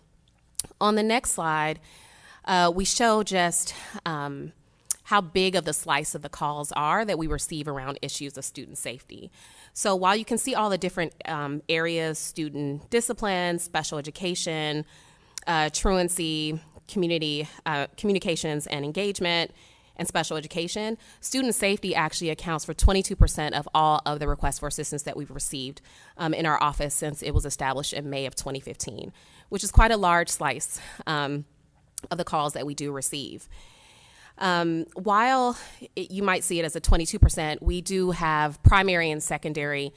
On the next slide, we show just how big of the slice of the calls are that we receive around issues of student safety. So while you can see all the different areas, student discipline, special education, truancy, communications and engagement, and special education, student safety actually accounts for 22% of all of the requests for assistance that we've received in our office since it was established in May of 2015, which is quite a large slice of the calls that we do receive. While you might see it as a 22%, we do have primary and secondary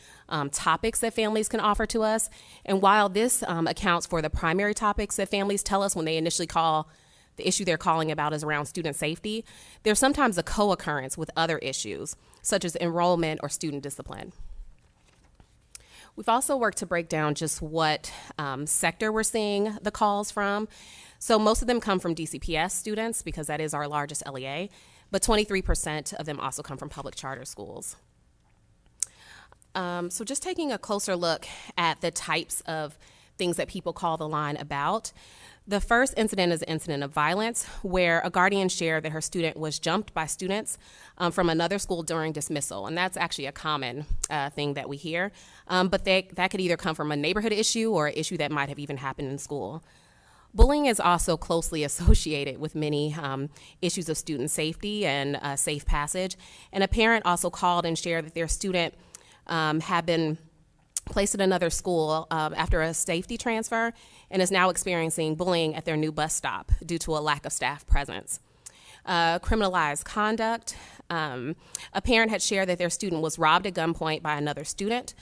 topics that families can offer to us. And while this accounts for the primary topics that families tell us when they initially call, the issue they're calling about is around student safety, there's sometimes a co-occurrence with other issues, such as enrollment or student discipline. We've also worked to break down just what sector we're seeing the calls from. So most of them come from DCPS students because that is our largest LEA, but 23% of them also come from public charter schools. So just taking a closer look at the types of things that people call the line about. The first incident is an incident of violence where a guardian shared that her student was jumped by students from another school during dismissal. And that's actually a common thing that we hear. But that could either come from a neighborhood issue or an issue that might have even happened in school. Bullying is also closely associated with many issues of student safety and safe passage. And a parent also called and shared that their student had been placed at another school after a safety transfer and is now experiencing bullying at their new bus stop due to a lack of staff presence. Criminalized conduct. A parent had shared that their student was robbed at gunpoint by another student.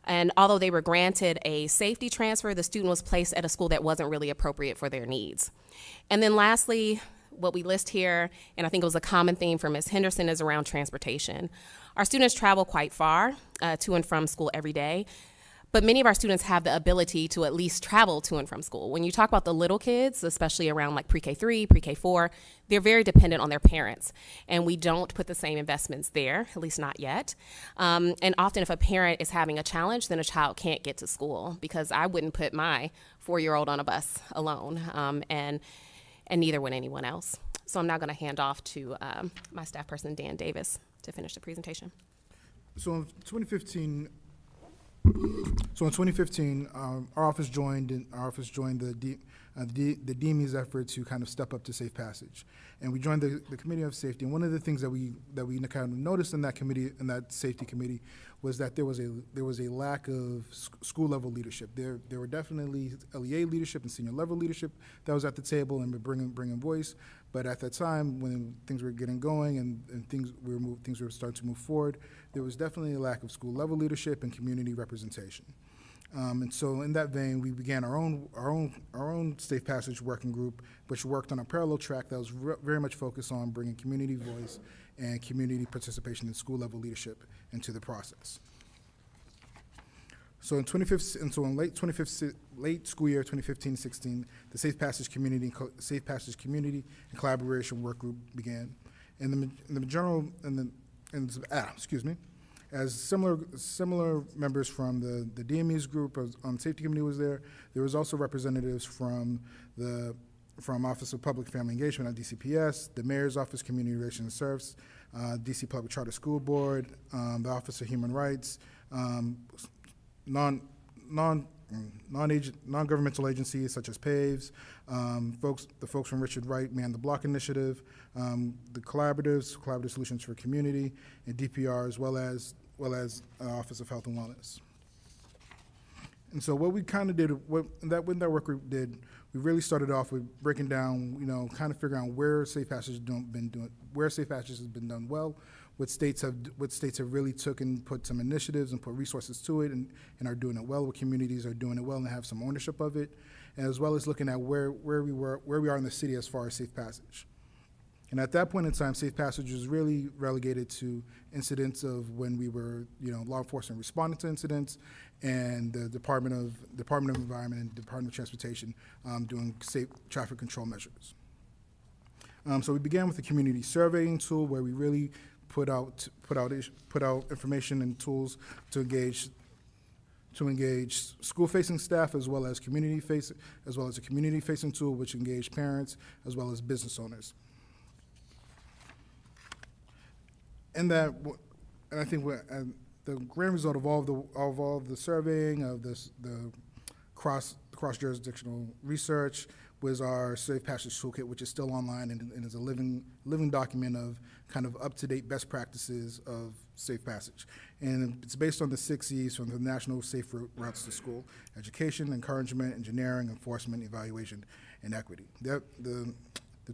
And although they were granted a safety transfer, the student was placed at a school that wasn't really appropriate for their needs. And then lastly, what we list here, and I think it was a common theme for Ms. Henderson, is around transportation. Our students travel quite far to and from school every day, but many of our students have the ability to at least travel to and from school. When you talk about the little kids, especially around like pre-K3, pre-K4, they're very dependent on their parents, and we don't put the same investments there, at least not yet. And often if a parent is having a challenge, then a child can't get to school because I wouldn't put my 4-year-old on a bus alone, and neither would anyone else. So I'm now going to hand off to my staff person, Dan Davis, to finish the presentation. So in 2015, So in 2015, our office joined the DME's effort to kind of step up to safe passage, and we joined the Committee of Safety. And one of the things that we kind of noticed in that committee, in that safety committee, was that there was a lack of school level leadership. There were definitely LEA leadership and senior level leadership that was at the table and bringing voice. But at that time, when things were getting going and things were starting to move forward, there was definitely a lack of school level leadership and community representation. And so in that vein, we began our own Safe Passage working group, which worked on a parallel track that was very much focused on bringing community voice and community participation in school level leadership into the process. So in late school year 2015-16, the Safe Passage Community and Collaboration Work Group began, as similar members from the DME's group on the safety committee was there. There was also representatives from Office of Public Family Engagement at DCPS, the Mayor's Office Community Relations and Service, DC Public Charter School Board, the Office of Human Rights, non-governmental agencies such as PAVES, the folks from Richard Wright Man the Block Initiative, the Collaborative Solutions for Community, and DPR, as well as Office of Health and Wellness. And so what we kind of did, what that work group did, we really started off with breaking down, kind of figuring out where Safe Passage has been done well, what states have really took and put some initiatives and put resources to it and are doing it well, what communities are doing it well and have some ownership of it, and as well as looking at where we are in the city as far as Safe Passage. And at that point in time, Safe Passage was really relegated to incidents of when we were, law enforcement responding to incidents, and the Department of Environment and Department of Transportation doing safe traffic control measures. So we began with a community surveying tool where we really put out information and tools to engage school-facing staff as well as a community-facing tool which engaged parents as well as business owners. And I think the grand result of all the surveying of the cross-jurisdictional research was our Safe Passage Toolkit, which is still online and is a living document of kind of up-to-date best practices of Safe Passage. And it's based on the 6 E's from the National Safe Routes to School: education, encouragement, engineering, enforcement, evaluation, and equity. The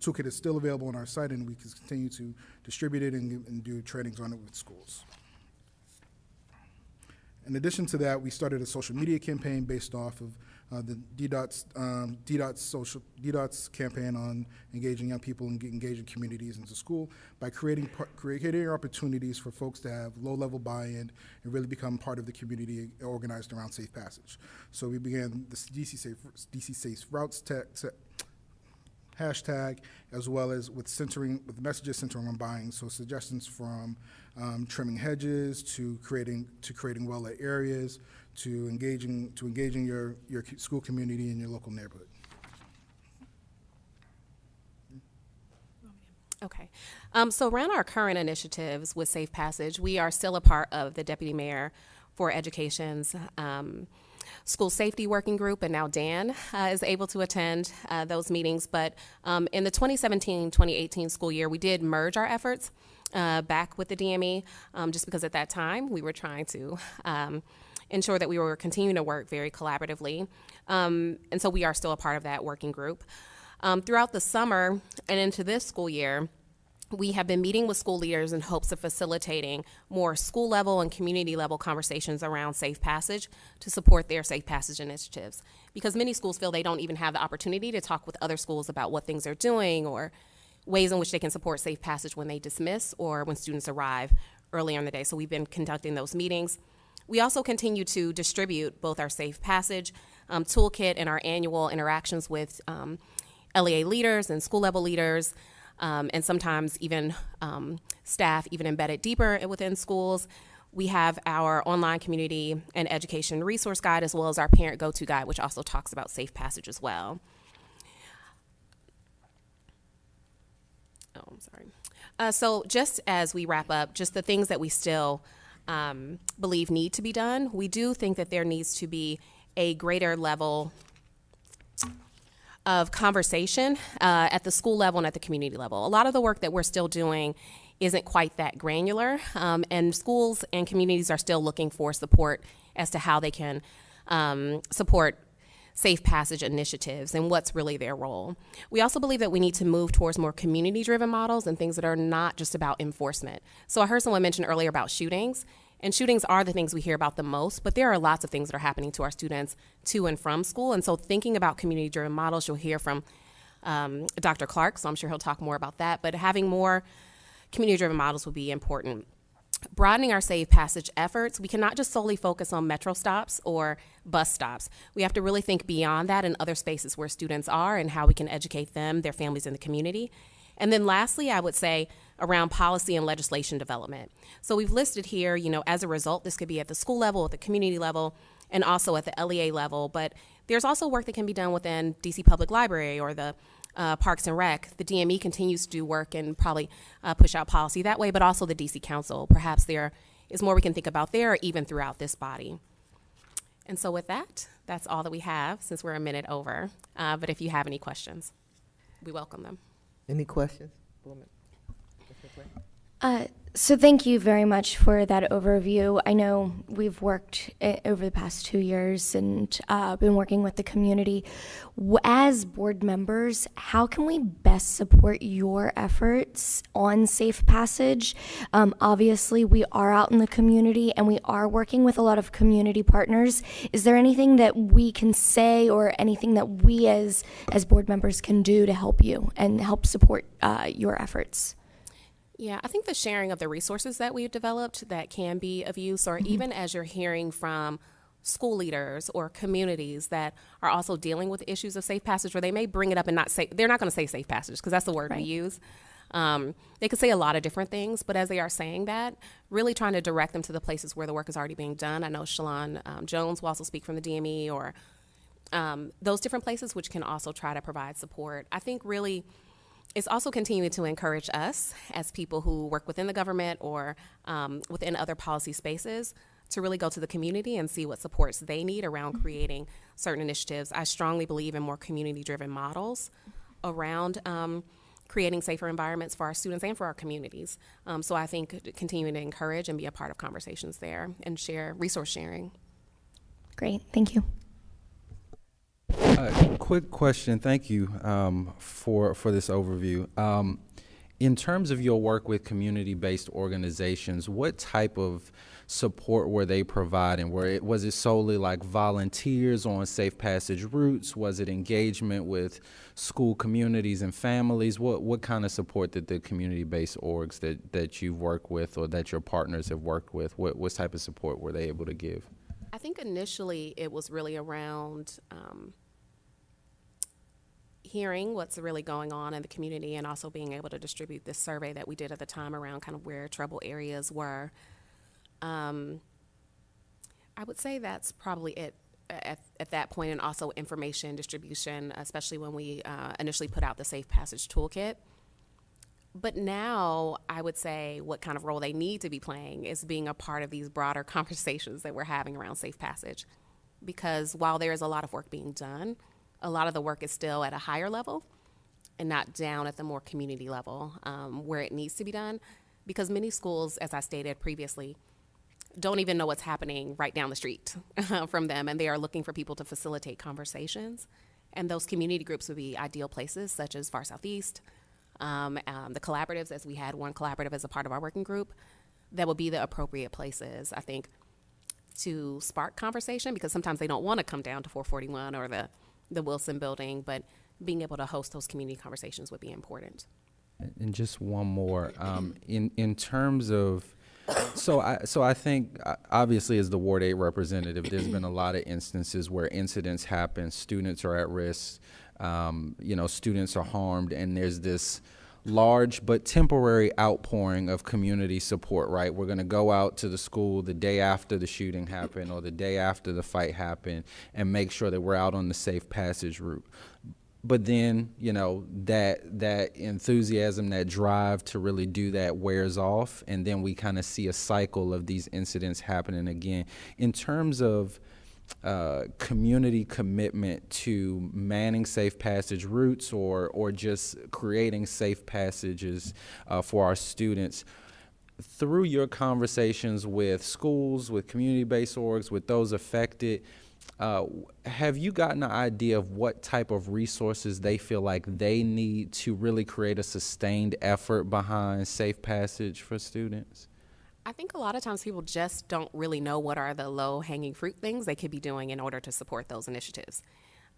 toolkit is still available on our site, and we can continue to distribute it and do trainings on it with schools. In addition to that, we started a social media campaign based off of the DDOT's campaign on engaging young people and engaging communities into school by creating opportunities for folks to have low-level buy-in and really become part of the community organized around Safe Passage. So we began this DC Safe Routes hashtag, as well as with messages centering on buying. So suggestions from trimming hedges to creating well-lit areas to engaging your school community and your local neighborhood. Okay. So around our current initiatives with Safe Passage, we are still a part of the Deputy Mayor for Education's School Safety Working Group, and now Dan is able to attend those meetings. But in the 2017-2018 school year, we did merge our efforts back with the DME, just because at that time we were trying to ensure that we were continuing to work very collaboratively. And so we are still a part of that working group. Throughout the summer and into this school year, we have been meeting with school leaders in hopes of facilitating more school level and community level conversations around Safe Passage to support their Safe Passage initiatives. Because many schools feel they don't even have the opportunity to talk with other schools about what things they're doing or ways in which they can support Safe Passage when they dismiss or when students arrive earlier in the day. So we've been conducting those meetings. We also continue to distribute both our Safe Passage toolkit and our annual interactions with LEA leaders and school level leaders, and sometimes even staff even embedded deeper within schools. We have our online community and education resource guide, as well as our parent go-to guide, which also talks about Safe Passage as well. Oh, I'm sorry. So just as we wrap up, just the things that we still believe need to be done. We do think that there needs to be a greater level of conversation at the school level and at the community level. A lot of the work that we're still doing isn't quite that granular, and schools and communities are still looking for support as to how they can support safe passage initiatives and what's really their role. We also believe that we need to move towards more community-driven models and things that are not just about enforcement. So I heard someone mention earlier about shootings, and shootings are the things we hear about the most, but there are lots of things that are happening to our students to and from school. And so thinking about community-driven models, you'll hear from Dr. Clark, so I'm sure he'll talk more about that, but having more community-driven models would be important. Broadening our safe passage efforts, we cannot just solely focus on metro stops or bus stops. We have to really think beyond that in other spaces where students are and how we can educate them, their families, and the community. And then lastly, I would say around policy and legislation development. So we've listed here, as a result, this could be at the school level, at the community level, and also at the LEA level, but there's also work that can be done within DC Public Library or the Parks and Rec. The DME continues to do work and probably push out policy that way, but also the DC Council. Perhaps there is more we can think about there, or even throughout this body. And so with that, that's all that we have since we're a minute over. But if you have any questions, we welcome them. Any questions? So thank you very much for that overview. I know we've worked over the past 2 years and been working with the community. As board members, how can we best support your efforts on safe passage? Obviously, we are out in the community and we are working with a lot of community partners. Is there anything that we can say or anything that we as board members can do to help you and help support your efforts? Yeah, I think the sharing of the resources that we've developed that can be of use, or even as you're hearing from school leaders or communities that are also dealing with issues of safe passage, where they may bring it up and not say, they're not going to say safe passage because that's the word we use. They could say a lot of different things, but as they are saying that, really trying to direct them to the places where the work is already being done. I know Shalon Jones will also speak from the DME, or those different places, which can also try to provide support. I think really it's also continuing to encourage us as people who work within the government or within other policy spaces to really go to the community and see what supports they need around creating certain initiatives. I strongly believe in more community-driven models around creating safer environments for our students and for our communities. So I think continuing to encourage and be a part of conversations there and share resource sharing. Great, thank you. Quick question. Thank you for this overview. In terms of your work with community-based organizations, what type of support were they providing? Was it solely like volunteers on safe passage routes? Was it engagement with school communities and families? What kind of support did the community-based orgs that you've worked with or that your partners have worked with, what type of support were they able to give? I think initially it was really around hearing what's really going on in the community and also being able to distribute this survey that we did at the time around kind of where trouble areas were. I would say that's probably it at that point, and also information distribution, especially when we initially put out the Safe Passage Toolkit. But now I would say what kind of role they need to be playing is being a part of these broader conversations that we're having around safe passage. Because while there is a lot of work being done, a lot of the work is still at a higher level and not down at the more community level where it needs to be done. Because many schools, as I stated previously, don't even know what's happening right down the street from them, and they are looking for people to facilitate conversations. And those community groups would be ideal places, such as Far Southeast, the collaboratives, as we had one collaborative as a part of our working group, that would be the appropriate places, I think, to spark conversation, because sometimes they don't want to come down to 441 or the Wilson building, but being able to host those community conversations would be important. And just one more, in terms of, so I think obviously as the Ward 8 representative, there's been a lot of instances where incidents happen, students are at risk, students are harmed, and there's this large but temporary outpouring of community support, right? We're gonna go out to the school the day after the shooting happened or the day after the fight happened and make sure that we're out on the safe passage route. but then, you know, that enthusiasm, that drive to really do that wears off, and then we kind of see a cycle of these incidents happening again. In terms of community commitment to manning safe passage routes or just creating safe passages for our students, through your conversations with schools, with community-based orgs, with those affected, have you gotten an idea of what type of resources they feel like they need to really create a sustained effort behind safe passage for students? I think a lot of times people just don't really know what are the low-hanging fruit things they could be doing in order to support those initiatives.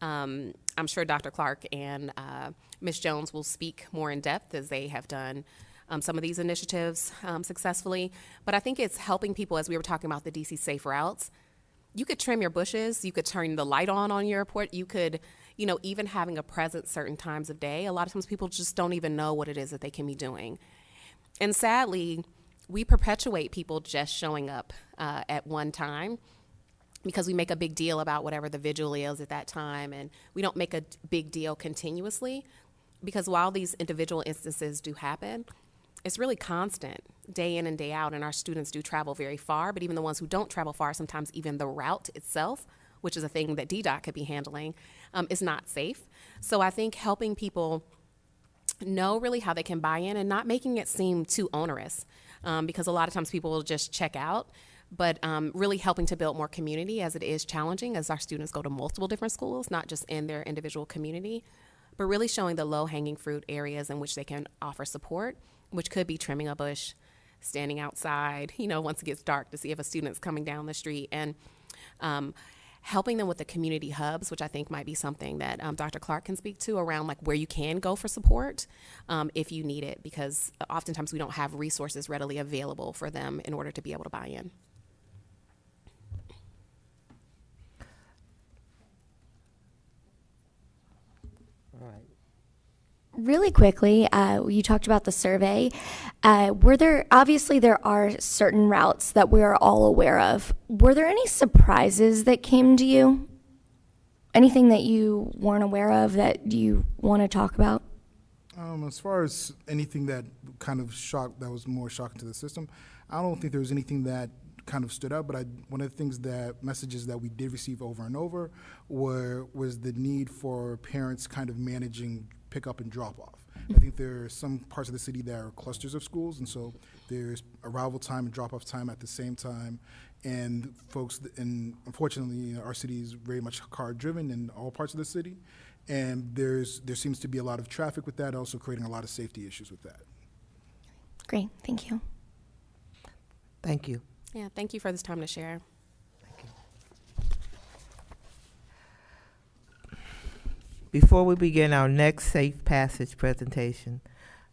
I'm sure Dr. Clark and Ms. Jones will speak more in depth as they have done some of these initiatives successfully. But I think it's helping people, as we were talking about the DC Safe Routes. You could trim your bushes, you could turn the light on your airport, you could, you know, even having a presence certain times of day. A lot of times people just don't even know what it is that they can be doing. And sadly, we perpetuate people just showing up at one time because we make a big deal about whatever the vigil is at that time, and we don't make a big deal continuously, because while these individual instances do happen, it's really constant, day in and day out, and our students do travel very far, but even the ones who don't travel far, sometimes even the route itself, which is a thing that DDOT could be handling, is not safe. So I think helping people know really how they can buy in and not making it seem too onerous, because a lot of times people will just check out, but really helping to build more community, as it is challenging as our students go to multiple different schools, not just in their individual community, but really showing the low-hanging fruit areas in which they can offer support, which could be trimming a bush, standing outside, you know, once it gets dark to see if a student's coming down the street, and helping them with the community hubs, which I think might be something that Dr. Clark can speak to, around like where you can go for support if you need it, because oftentimes we don't have resources readily available for them in order to be able to buy in. All right. Really quickly, you talked about the survey. Obviously there are certain routes that we are all aware of. Were there any surprises that came to you? Anything that you weren't aware of that you want to talk about? As far as anything that kind of that was more shocking to the system, I don't think there was anything that kind of stood out, but one of the things messages that we did receive over and over was the need for parents kind of managing pick up and drop off. I think there are some parts of the city that are clusters of schools, and so there's arrival time and drop off time at the same time. And unfortunately, you know, our city is very much car driven in all parts of the city, and there seems to be a lot of traffic with that, also creating a lot of safety issues with that. Great, thank you. Thank you. Yeah, thank you for this time to share. Before we begin our next Safe Passage presentation,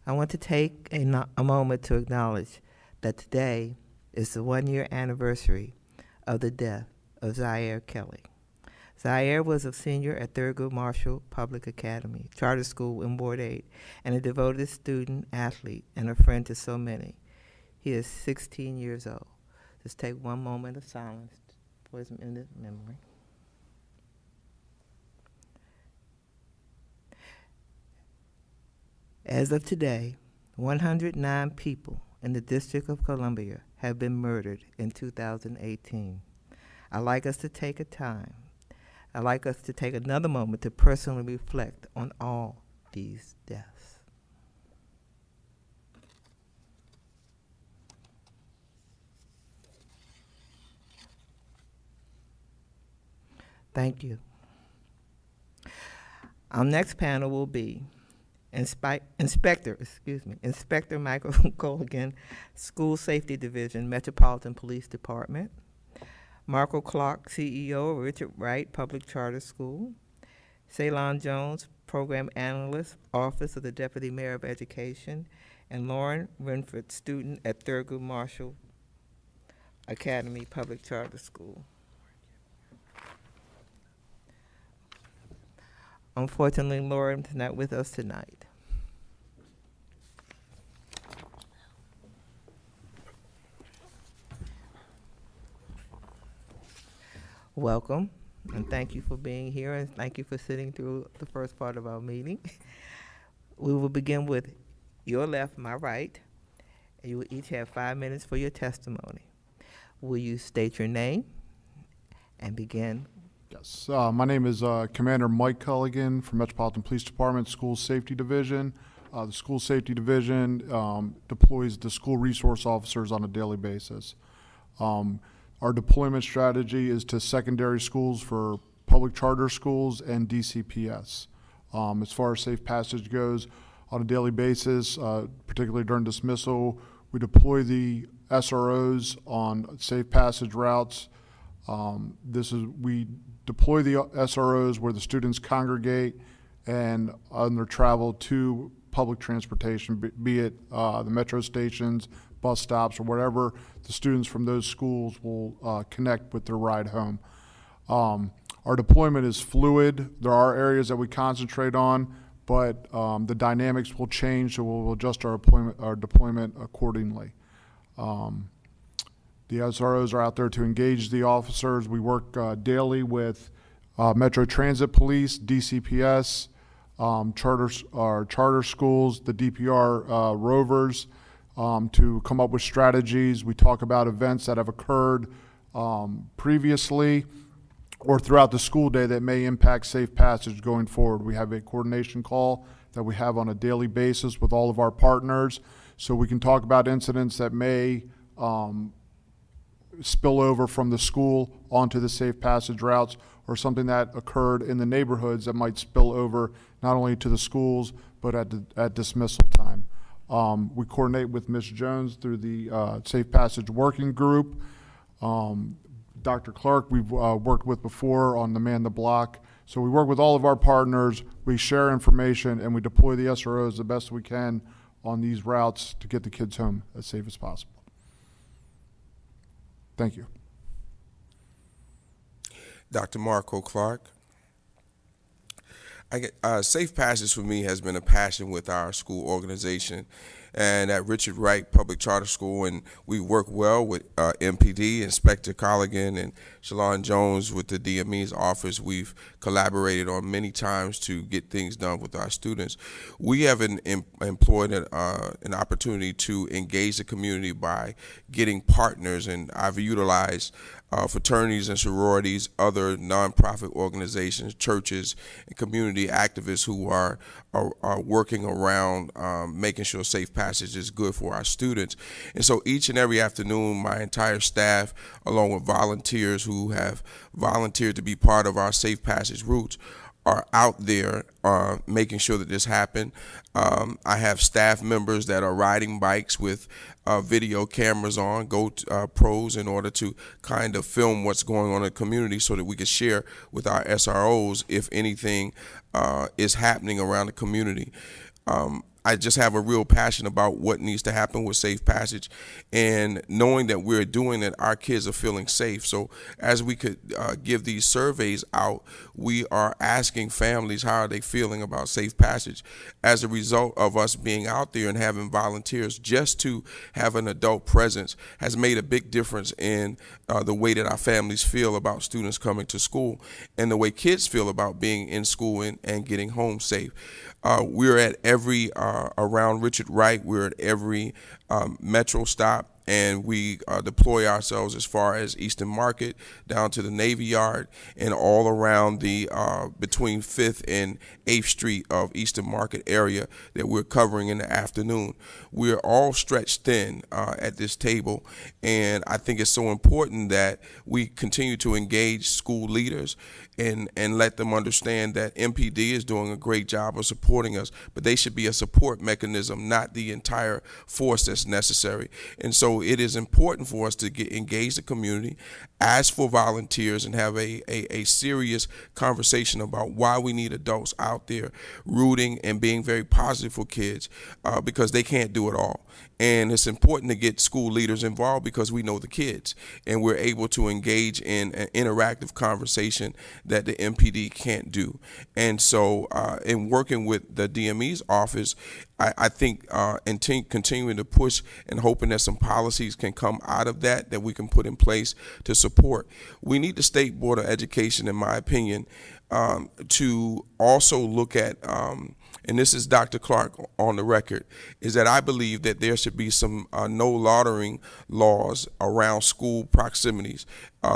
I want to take a moment to acknowledge that today is the 1-year anniversary of the death of Zaire Kelly. Zaire was a senior at Thurgood Marshall Public Academy, charter school in Ward 8, and a devoted student, athlete, and a friend to so many. He is 16 years old. Just take one moment of silence for his memory. As of today, 109 people in the District of Columbia have been murdered in 2018. I'd like us to take another moment to personally reflect on all these deaths. Thank you. Our next panel will be Inspector Michael Colgan, School Safety Division, Metropolitan Police Department. Marco Clark, CEO of Richard Wright Public Charter School. Ceylon Jones, Program Analyst, Office of the Deputy Mayor of Education. And Lauren Renford, student at Thurgood Marshall Academy Public Charter School. Unfortunately, Lauren is not with us tonight. Welcome. And thank you for being here, and thank you for sitting through the first part of our meeting. We will begin with your left, my right. And you will each have 5 minutes for your testimony. Will you state your name and begin? Yes, my name is Commander Mike Culligan from Metropolitan Police Department, School Safety Division. The School Safety Division deploys the school resource officers on a daily basis. Our deployment strategy is to secondary schools for public charter schools and DCPS. As far as safe passage goes, on a daily basis, particularly during dismissal, we deploy the SROs on safe passage routes. We deploy the SROs where the students congregate and on their travel to public transportation, be it the metro stations, bus stops, or whatever the students from those schools will connect with their ride home. Our deployment is fluid. There are areas that we concentrate on, but the dynamics will change, so we'll adjust our deployment accordingly. The SROs are out there to engage the officers. We work daily with Metro Transit Police, DCPS, charter schools, the DPR rovers, to come up with strategies. We talk about events that have occurred previously or throughout the school day that may impact safe passage going forward. We have a coordination call that we have on a daily basis with all of our partners, so we can talk about incidents that may spill over from the school onto the safe passage routes, or something that occurred in the neighborhoods that might spill over not only to the schools but at dismissal time. We coordinate with Ms. Jones through the Safe Passage Working Group. Dr. Clark we've worked with before on the Man the Block. So we work with all of our partners, we share information, and we deploy the SROs the best we can on these routes to get the kids home as safe as possible. Thank you. Dr. Marco Clark. Safe Passage for me has been a passion with our school organization and at Richard Wright Public Charter School, and we work well with MPD, Inspector Colligan, and Shalon Jones with the DME's office. We've collaborated on many times to get things done with our students. We have employed an opportunity to engage the community by getting partners, and I've utilized fraternities and sororities, other nonprofit organizations, churches, and community activists who are working around making sure safe passage is good for our students. And so each and every afternoon, my entire staff, along with volunteers who have volunteered to be part of our safe passage routes, are out there making sure that this happens. I have staff members that are riding bikes with video cameras on, GoPros, in order to kind of film what's going on in the community so that we can share with our SROs if anything is happening around the community. I just have a real passion about what needs to happen with safe passage, and knowing that we're doing it, our kids are feeling safe. So as we could give these surveys out, we are asking families how are they feeling about safe passage. As a result of us being out there and having volunteers, just to have an adult presence has made a big difference in the way that our families feel about students coming to school and the way kids feel about being in school and getting home safe. We're at every, around Richard Wright, we're at every metro stop, and we deploy ourselves as far as Eastern Market down to the Navy Yard and all around the between 5th and 8th Street of Eastern Market area that we're covering in the afternoon. We're all stretched thin at this table, and I think it's so important that we continue to engage school leaders and let them understand that MPD is doing a great job of supporting us, but they should be a support mechanism, not the entire force that's necessary. And so it is important for us to engage the community, ask for volunteers, and have a serious conversation about why we need adults out there rooting and being very positive for kids, because they can't do it all. And it's important to get school leaders involved because we know the kids and we're able to engage in an interactive conversation that the MPD can't do. And so in working with the DME's office, I think continuing to push and hoping that some policies can come out of that we can put in place to support. We need the State Board of Education, in my opinion, to also look at, and this is Dr. Clark on the record, is that I believe that there should be some no loitering laws around school proximities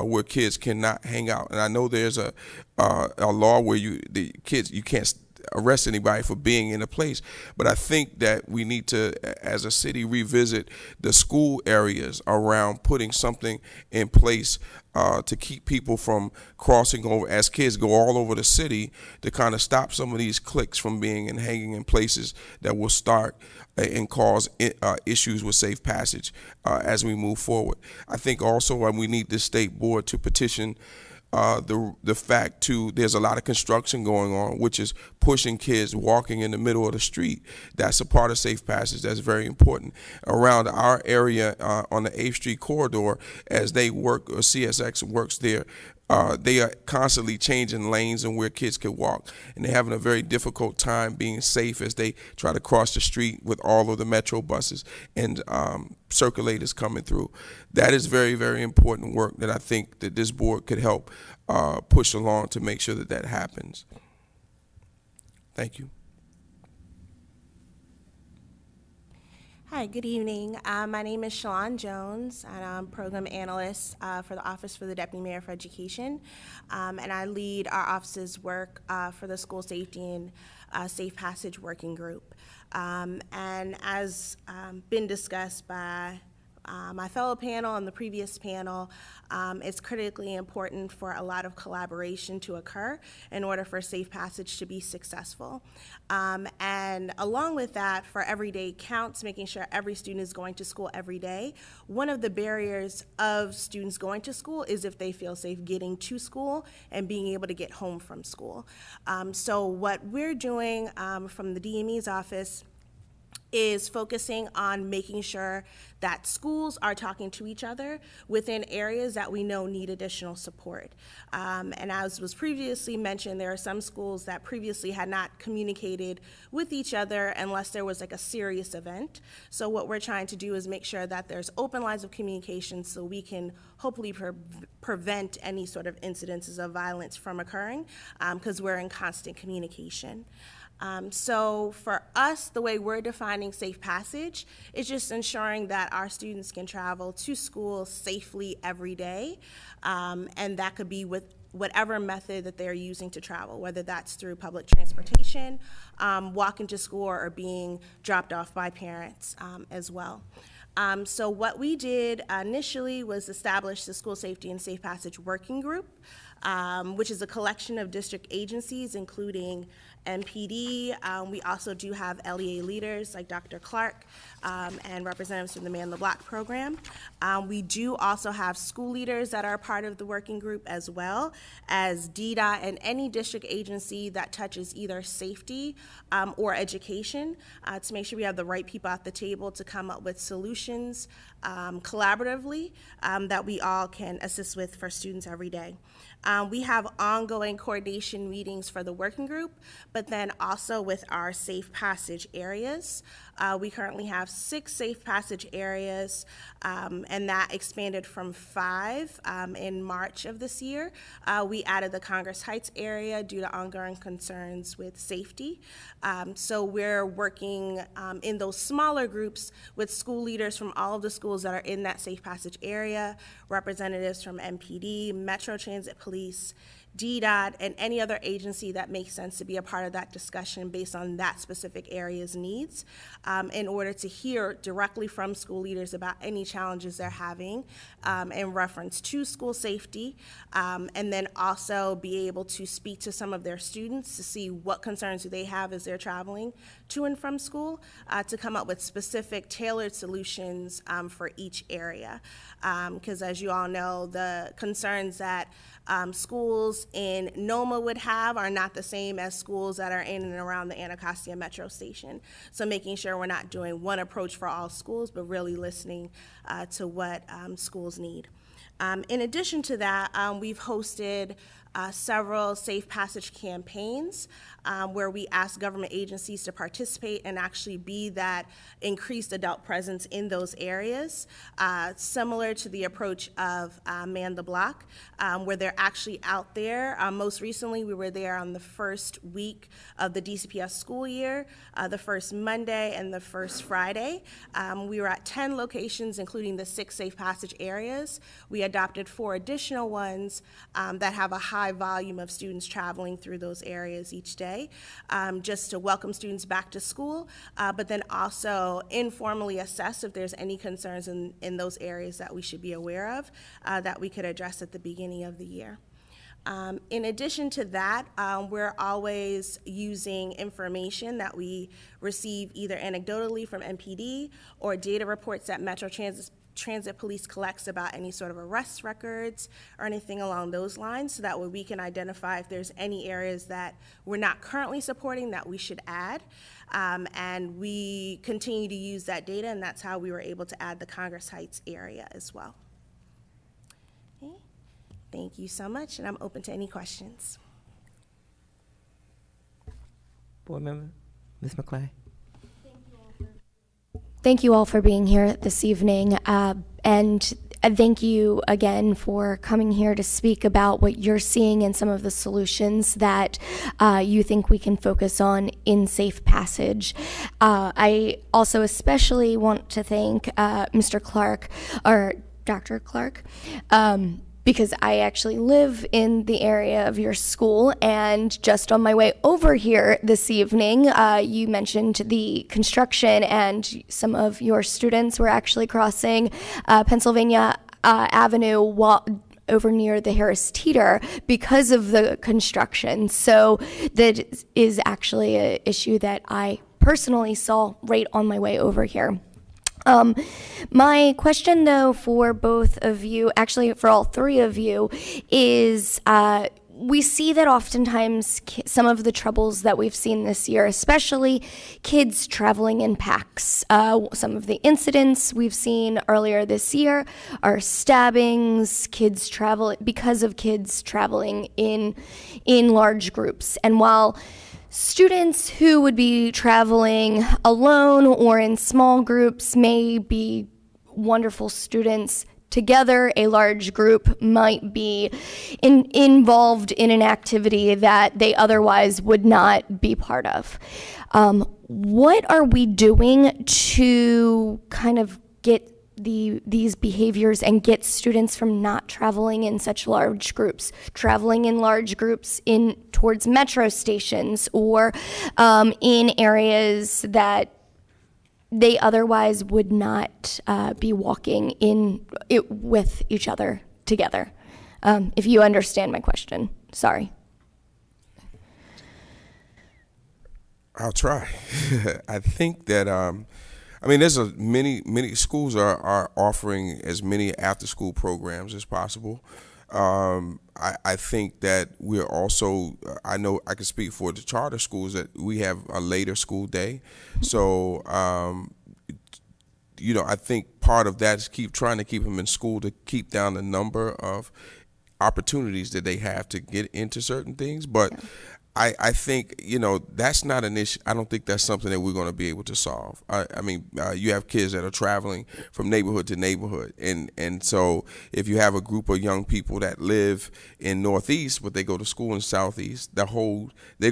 where kids cannot hang out. And I know there's a law where you can't arrest anybody for being in a place, but I think that we need to, as a city, revisit the school areas around putting something in place to keep people from crossing over, as kids go all over the city, to kind of stop some of these cliques from being and hanging in places that will start and cause issues with safe passage as we move forward. I think also we need the state board to petition the fact too, there's a lot of construction going on, which is pushing kids walking in the middle of the street. That's a part of safe passage that's very important. Around our area on the 8th Street corridor, as they work, or CSX works there, they are constantly changing lanes and where kids can walk, and they're having a very difficult time being safe as they try to cross the street with all of the metro buses and circulators coming through. That is very, very important work that I think that this board could help push along to make sure that that happens. Thank you. Hi, good evening. My name is Shalon Jones, and I'm Program Analyst for the Office for the Deputy Mayor for Education, and I lead our office's work for the School Safety and Safe Passage Working Group. And as been discussed by my fellow panel and the previous panel, it's critically important for a lot of collaboration to occur in order for safe passage to be successful. And along with that, for everyday counts, making sure every student is going to school every day, one of the barriers of students going to school is if they feel safe getting to school and being able to get home from school. So what we're doing from the DME's office is focusing on making sure that schools are talking to each other within areas that we know need additional support. And as was previously mentioned, there are some schools that previously had not communicated with each other unless there was like a serious event. So what we're trying to do is make sure that there's open lines of communication so we can hopefully prevent any sort of incidences of violence from occurring, because we're in constant communication. So for us, the way we're defining safe passage is just ensuring that our students can travel to school safely every day, and that could be with whatever method that they're using to travel, whether that's through public transportation, walking to school, or being dropped off by parents as well. So what we did initially was establish the School Safety and Safe Passage Working Group, which is a collection of district agencies, including MPD. We also do have LEA leaders like Dr. Clark and representatives from the Man the Block program. We do also have school leaders that are part of the working group, as well as DDOT and any district agency that touches either safety or education, to make sure we have the right people at the table to come up with solutions collaboratively that we all can assist with for students every day. We have ongoing coordination meetings for the working group, but then also with our safe passage areas. We currently have 6 safe passage areas, and that expanded from 5 in March of this year. We added the Congress Heights area due to ongoing concerns with safety. So we're working in those smaller groups with school leaders from all of the schools that are in that safe passage area, representatives from MPD, Metro Transit Police, DDOT, and any other agency that makes sense to be a part of that discussion based on that specific area's needs, in order to hear directly from school leaders about any challenges they're having in reference to school safety, and then also be able to speak to some of their students to see what concerns do they have as they're traveling to and from school, to come up with specific tailored solutions for each area. Because as you all know, the concerns that schools in NOMA would have are not the same as schools that are in and around the Anacostia Metro Station. So making sure we're not doing one approach for all schools, but really listening to what schools need. In addition to that, we've hosted several safe passage campaigns where we ask government agencies to participate and actually be that increased adult presence in those areas, similar to the approach of Man the Block, where they're actually out there. Most recently, we were there on the first week of the DCPS school year, the first Monday and the first Friday. We were at 10 locations, including the 6 safe passage areas. We adopted 4 additional ones that have a high volume of students traveling through those areas each day, just to welcome students back to school, but then also informally assess if there's any concerns in those areas that we should be aware of that we could address at the beginning of the year. In addition to that, we're always using information that we receive either anecdotally from MPD or data reports that Metro Transit Police collects about any sort of arrest records or anything along those lines, so that way we can identify if there's any areas that we're not currently supporting that we should add. And we continue to use that data, and that's how we were able to add the Congress Heights area as well. Okay. Thank you so much, and I'm open to any questions. Board member, Ms. MacLeay. Thank you all for being here this evening, and thank you again for coming here to speak about what you're seeing and some of the solutions that you think we can focus on in safe passage. I also especially want to thank Mr. Clark, or Dr. Clark, because I actually live in the area of your school, and just on my way over here this evening, you mentioned the construction, and some of your students were actually crossing Pennsylvania Avenue over near the Harris Teeter because of the construction. So that is actually an issue that I personally saw right on my way over here. My question, though, for both of you, actually for all 3 of you, is we see that oftentimes some of the troubles that we've seen this year, especially kids traveling in packs. Some of the incidents we've seen earlier this year are stabbings, because of kids traveling in large groups. And while students who would be traveling alone or in small groups may be wonderful students, together a large group might be involved in an activity that they otherwise would not be part of. What are we doing to kind of get these behaviors and get students from not traveling in such large groups, traveling in large groups towards metro stations or in areas that they otherwise would not be walking with each other together? If you understand my question, sorry. I'll try. I think that there's many schools are offering as many after-school programs as possible. I think that we're also, I know I can speak for the charter schools, that we have a later school day. So, I think part of that is trying to keep them in school to keep down the number of opportunities that they have to get into certain things. But I think, that's not an issue. I don't think that's something that we're going to be able to solve. You have kids that are traveling from neighborhood to neighborhood. And so if you have a group of young people that live in Northeast, but they go to school in Southeast, they're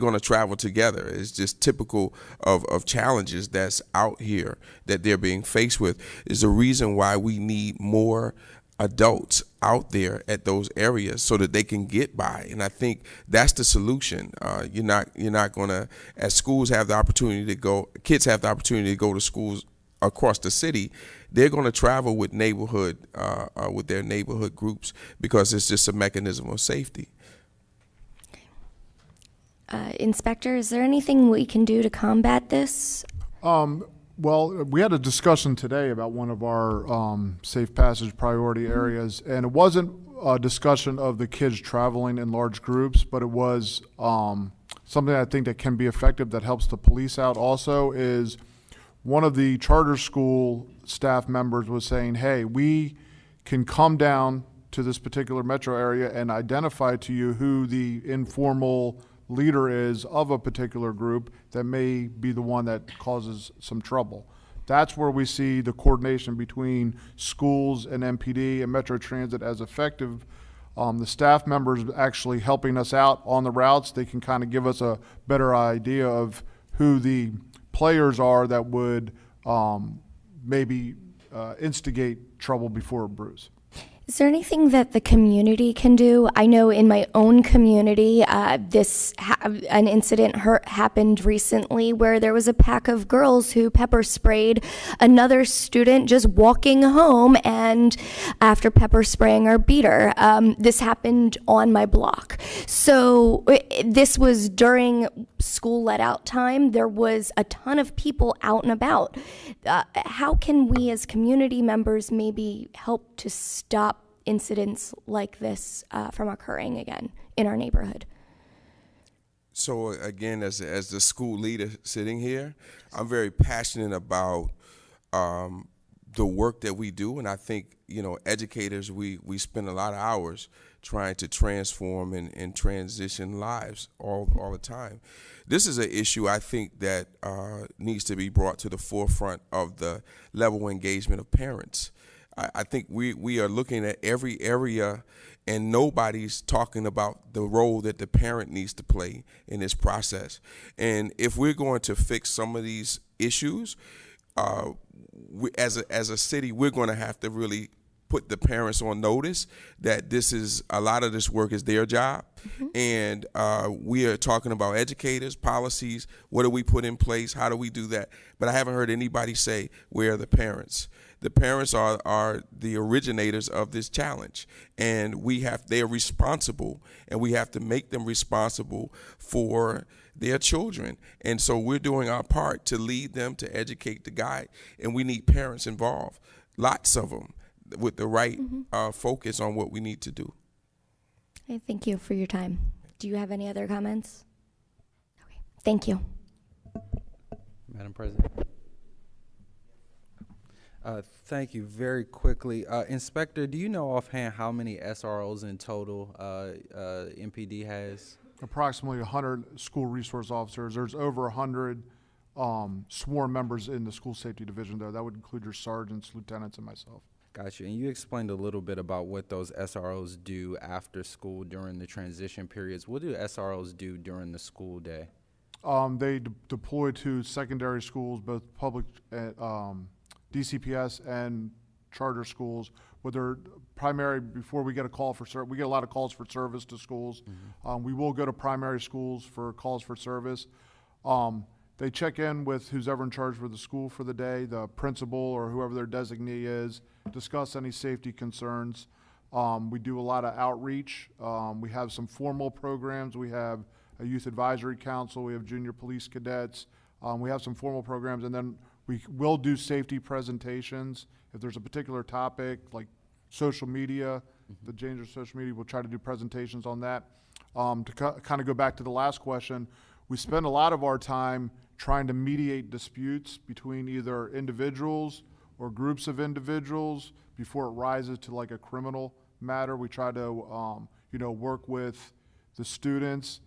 going to travel together. It's just typical of challenges that's out here that they're being faced with. Is the reason why we need more adults out there at those areas so that they can get by, and I think that's the solution. You're not going to, as schools have the opportunity to go, kids have the opportunity to go to schools across the city, they're going to travel with with their neighborhood groups, because it's just a mechanism of safety. Inspector, is there anything we can do to combat this? Well, we had a discussion today about one of our safe passage priority areas, and it wasn't a discussion of the kids traveling in large groups, but it was something I think that can be effective that helps the police out also. Is one of the charter school staff members was saying, hey, we can come down to this particular metro area and identify to you who the informal leader is of a particular group that may be the one that causes some trouble. That's where we see the coordination between schools and MPD and Metro Transit as effective. The staff members actually helping us out on the routes, they can kind of give us a better idea of who the players are that would maybe instigate trouble before it brews. Is there anything that the community can do? I know in my own community, an incident happened recently where there was a pack of girls who pepper sprayed another student just walking home, and after pepper spraying her, beat her. This happened on my block. So this was during school let-out time. There was a ton of people out and about. How can we as community members maybe help to stop incidents like this from occurring again in our neighborhood? So again, as the school leader sitting here, I'm very passionate about the work that we do, and I think, you know, educators, we spend a lot of hours trying to transform and transition lives all the time. This is an issue I think that needs to be brought to the forefront of the level of engagement of parents. I think we are looking at every area, and nobody's talking about the role that the parent needs to play in this process. And if we're going to fix some of these issues, as a city, we're going to have to really put the parents on notice that a lot of this work is their job. Mm-hmm. And we are talking about educators, policies, what do we put in place, how do we do that? But I haven't heard anybody say, where are the parents? The parents are the originators of this challenge, and they are responsible, and we have to make them responsible for their children. And so we're doing our part to lead them, to educate, to guide, and we need parents involved, lots of them, with the right focus on what we need to do. Okay, thank you for your time. Do you have any other comments? Okay, thank you. Madam President. Thank you. Very quickly, Inspector, do you know offhand how many SROs in total MPD has? Approximately 100 school resource officers. There's over 100 sworn members in the school safety division, though. That would include your sergeants, lieutenants, and myself. Gotcha. And you explained a little bit about what those SROs do after school during the transition periods. What do SROs do during the school day? They deploy to secondary schools, both public DCPS and charter schools, with their primary, before we get a call for service, we get a lot of calls for service to schools. Mm-hmm. We will go to primary schools for calls for service. They check in with who's ever in charge for the school for the day, the principal or whoever their designee is, discuss any safety concerns. We do a lot of outreach. We have some formal programs. We have a youth advisory council. We have junior police cadets. We have some formal programs, and then we will do safety presentations. If there's a particular topic like social media, the danger of social media, we'll try to do presentations on that. To kind of go back to the last question, we spend a lot of our time trying to mediate disputes between either individuals or groups of individuals before it rises to like a criminal matter. We try to work with the students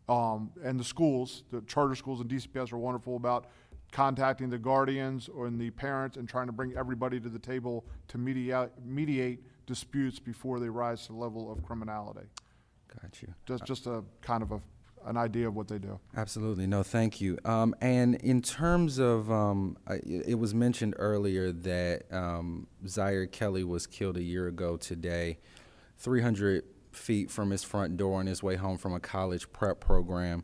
and the schools. The charter schools and DCPS are wonderful about contacting the guardians or the parents and trying to bring everybody to the table to mediate disputes before they rise to the level of criminality. Got you. Just a kind of an idea of what they do. Absolutely. No, thank you. And in terms of, it was mentioned earlier that Zaire Kelly was killed a year ago today, 300 feet from his front door on his way home from a college prep program.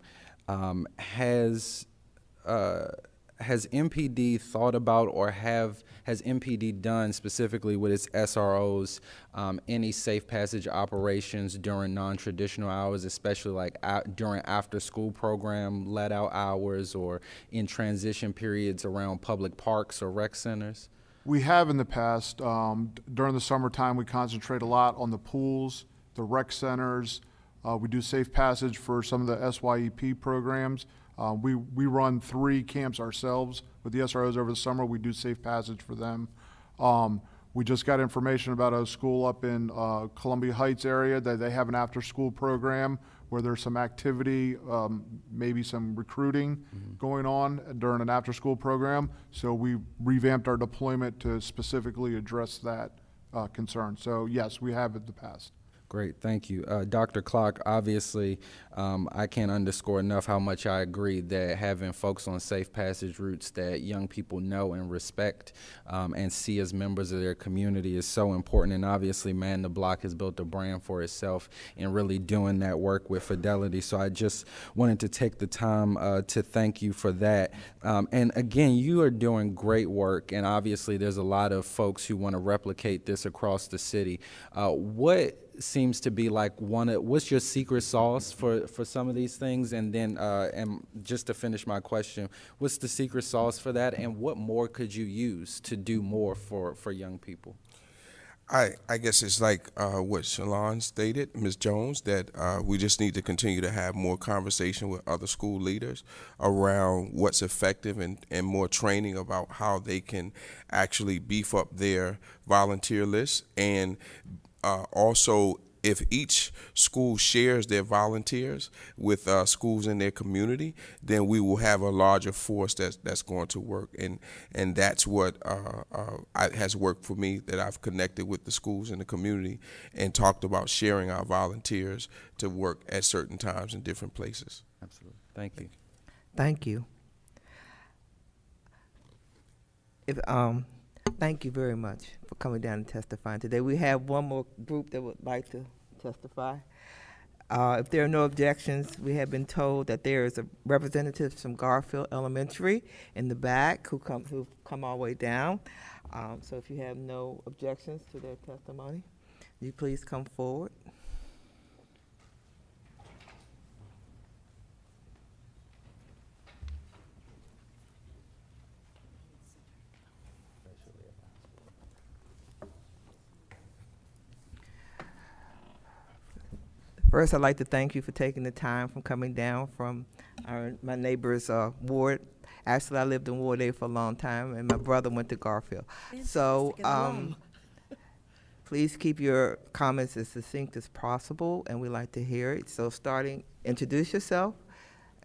Has MPD thought about, or has MPD done specifically with its SROs any safe passage operations during non-traditional hours, especially like during after-school program let-out hours or in transition periods around public parks or rec centers? We have in the past. During the summertime, we concentrate a lot on the pools, the rec centers. We do safe passage for some of the SYEP programs. We run 3 camps ourselves with the SROs over the summer. We do safe passage for them. We just got information about a school up in Columbia Heights area that they have an after-school program where there's some activity, maybe some recruiting going on during an after-school program. So we revamped our deployment to specifically address that concern. So yes, we have in the past. Great, thank you. Dr. Clark, obviously, I can't underscore enough how much I agree that having folks on safe passage routes that young people know and respect and see as members of their community is so important. And obviously, Man the Block has built a brand for itself in really doing that work with fidelity. So I just wanted to take the time to thank you for that. And again, you are doing great work, and obviously there's a lot of folks who want to replicate this across the city. What seems to be like what's your secret sauce for some of these things? And then and just to finish my question, what's the secret sauce for that, and what more could you use to do more for young people? I guess it's like what Shalon stated, Ms. Jones, that we just need to continue to have more conversation with other school leaders around what's effective and more training about how they can actually beef up their volunteer list. And also, if each school shares their volunteers with schools in their community, then we will have a larger force that's going to work. And that's what has worked for me, that I've connected with the schools in the community and talked about sharing our volunteers to work at certain times in different places. Absolutely. Thank you. Thank you. Thank you very much for coming down and testifying today. We have one more group that would like to testify. If there are no objections, we have been told that there is a representative from Garfield Elementary in the back who come all the way down. So if you have no objections to their testimony, will you please come forward? First, I'd like to thank you for taking the time from coming down from my neighbor's ward. Actually, I lived in Ward 8 for a long time, and my brother went to Garfield. So please keep your comments as succinct as possible, and we'd like to hear it. So introduce yourself,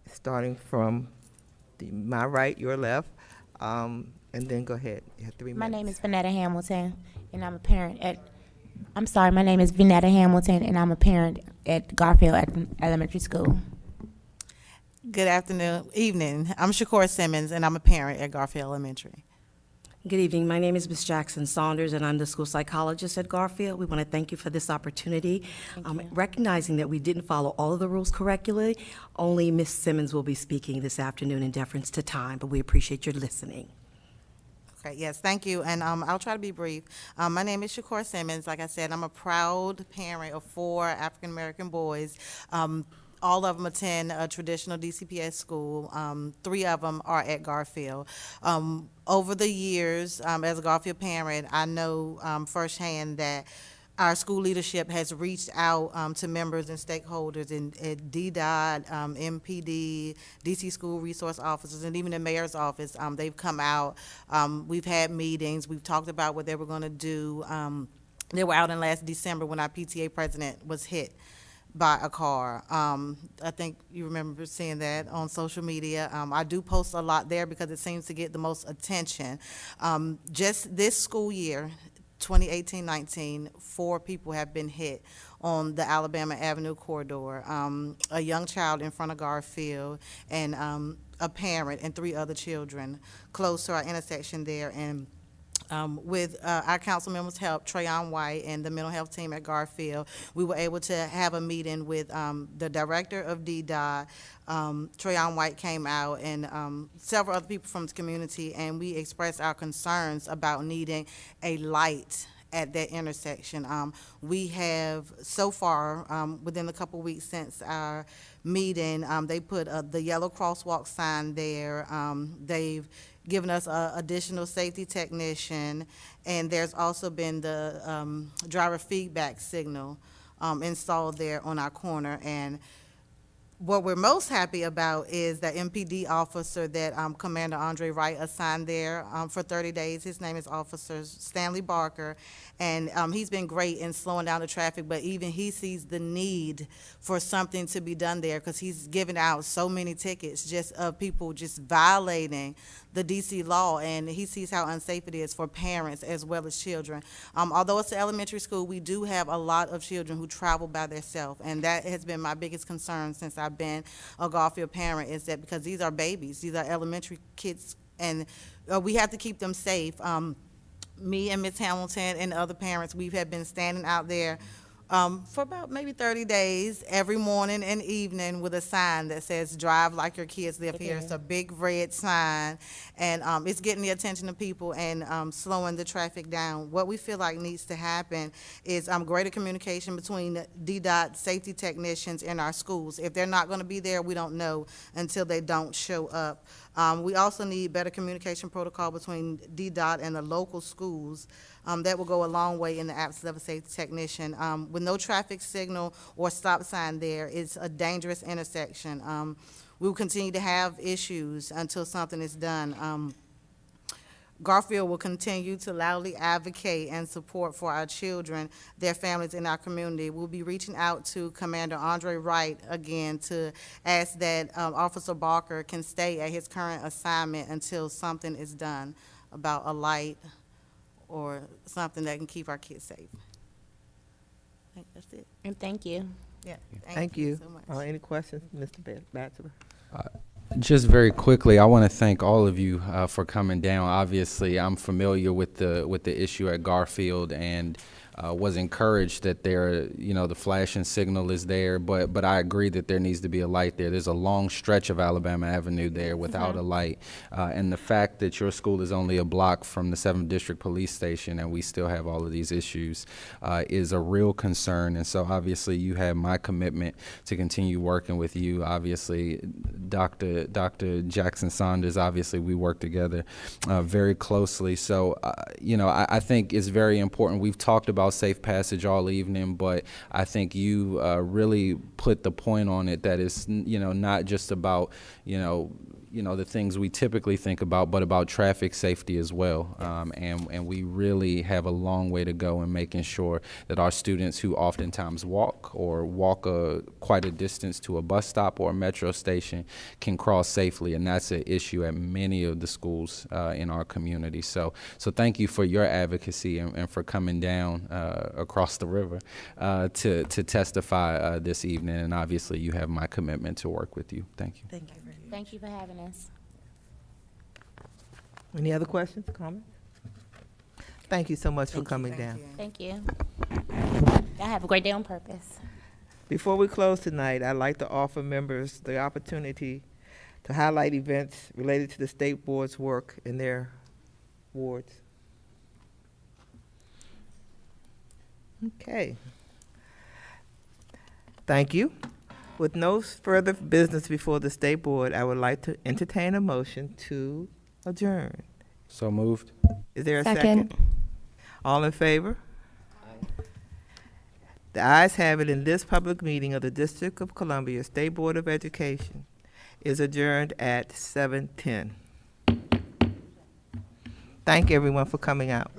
starting from my right, your left, and then go ahead. You have 3 minutes. My name is Vanetta Hamilton, and I'm a parent at my name is Vanetta Hamilton, and I'm a parent at Garfield Elementary School. Good evening. I'm Shakur Simmons, and I'm a parent at Garfield Elementary. Good evening. My name is Ms. Jackson Saunders, and I'm the school psychologist at Garfield. We want to thank you for this opportunity. Recognizing that we didn't follow all of the rules correctly, only Ms. Simmons will be speaking this afternoon in deference to time, but we appreciate your listening. Okay, yes, thank you, and I'll try to be brief. My name is Shakur Simmons. Like I said, I'm a proud parent of 4 African-American boys. All of them attend a traditional DCPS school. 3 of them are at Garfield. Over the years, as a Garfield parent, I know firsthand that our school leadership has reached out to members and stakeholders in DDOT, MPD, DC school resource officers, and even the mayor's office. They've come out. We've had meetings. We've talked about what they were going to do. They were out in last December when our PTA president was hit by a car. I think you remember seeing that on social media. I do post a lot there because it seems to get the most attention. Just this school year, 2018-19, 4 people have been hit on the Alabama Avenue corridor. A young child in front of Garfield, and a parent and 3 other children close to our intersection there. And with our council members' help, Trayon White and the mental health team at Garfield, we were able to have a meeting with the director of DDOT. Trayon White came out, and several other people from the community, and we expressed our concerns about needing a light at that intersection. We have so far, within a couple weeks since our meeting, they put the yellow crosswalk sign there. They've given us an additional safety technician, and there's also been the driver feedback signal installed there on our corner. And What we're most happy about is the MPD officer that Commander Andre Wright assigned there for 30 days. His name is Officer Stanley Barker, and he's been great in slowing down the traffic, but even he sees the need for something to be done there because he's given out so many tickets just of people just violating the DC law, and he sees how unsafe it is for parents as well as children. Although it's an elementary school, we do have a lot of children who travel by themselves, and that has been my biggest concern since I've been a Garfield parent, is that because these are babies, these are elementary kids, and we have to keep them safe. Me and Ms. Hamilton and other parents, we have been standing out there for about maybe 30 days, every morning and evening with a sign that says, drive like your kids live here. It's a big red sign, and it's getting the attention of people and slowing the traffic down. What we feel like needs to happen is greater communication between DDOT safety technicians in our schools. If they're not going to be there, we don't know until they don't show up. We also need better communication protocol between DDOT and the local schools. That will go a long way in the absence of a safety technician. With no traffic signal or stop sign there, it's a dangerous intersection. We will continue to have issues until something is done. Garfield will continue to loudly advocate and support for our children, their families, and our community. We'll be reaching out to Commander Andre Wright again to ask that Officer Barker can stay at his current assignment until something is done about a light or something that can keep our kids safe. I think that's it. And thank you. Yeah, Thank you. so much. Any questions, Mr. Batchelor? Just very quickly, I want to thank all of you for coming down. Obviously, I'm familiar with the issue at Garfield and was encouraged that the flashing signal is there, but I agree that there needs to be a light there. There's a long stretch of Alabama Avenue there without a light, and the fact that your school is only a block from the 7th District Police Station and we still have all of these issues is a real concern. And so obviously you have my commitment to continue working with you. Obviously, Dr. Jackson Saunders, obviously we work together very closely. So, I think it's very important. We've talked about safe passage all evening, but I think you really put the point on it that it's, not just about, the things we typically think about, but about traffic safety as well. And we really have a long way to go in making sure that our students who oftentimes walk quite a distance to a bus stop or a metro station can cross safely, and that's an issue at many of the schools in our community. So thank you for your advocacy and for coming down across the river to testify this evening, and obviously you have my commitment to work with you. Thank you. Thank you. Thank you for having us. Any other questions, comments? Thank you so much for coming Thank down. you. Thank you. Y'all have a great day on purpose. Before we close tonight, I'd like to offer members the opportunity to highlight events related to the state board's work in their wards. Okay. Thank you. With no further business before the state board, I would like to entertain a motion to adjourn. So moved. Is there a second? All in favor? Aye. The ayes have it, and this public meeting of the District of Columbia State Board of Education is adjourned at 7:10. Thank everyone for coming out.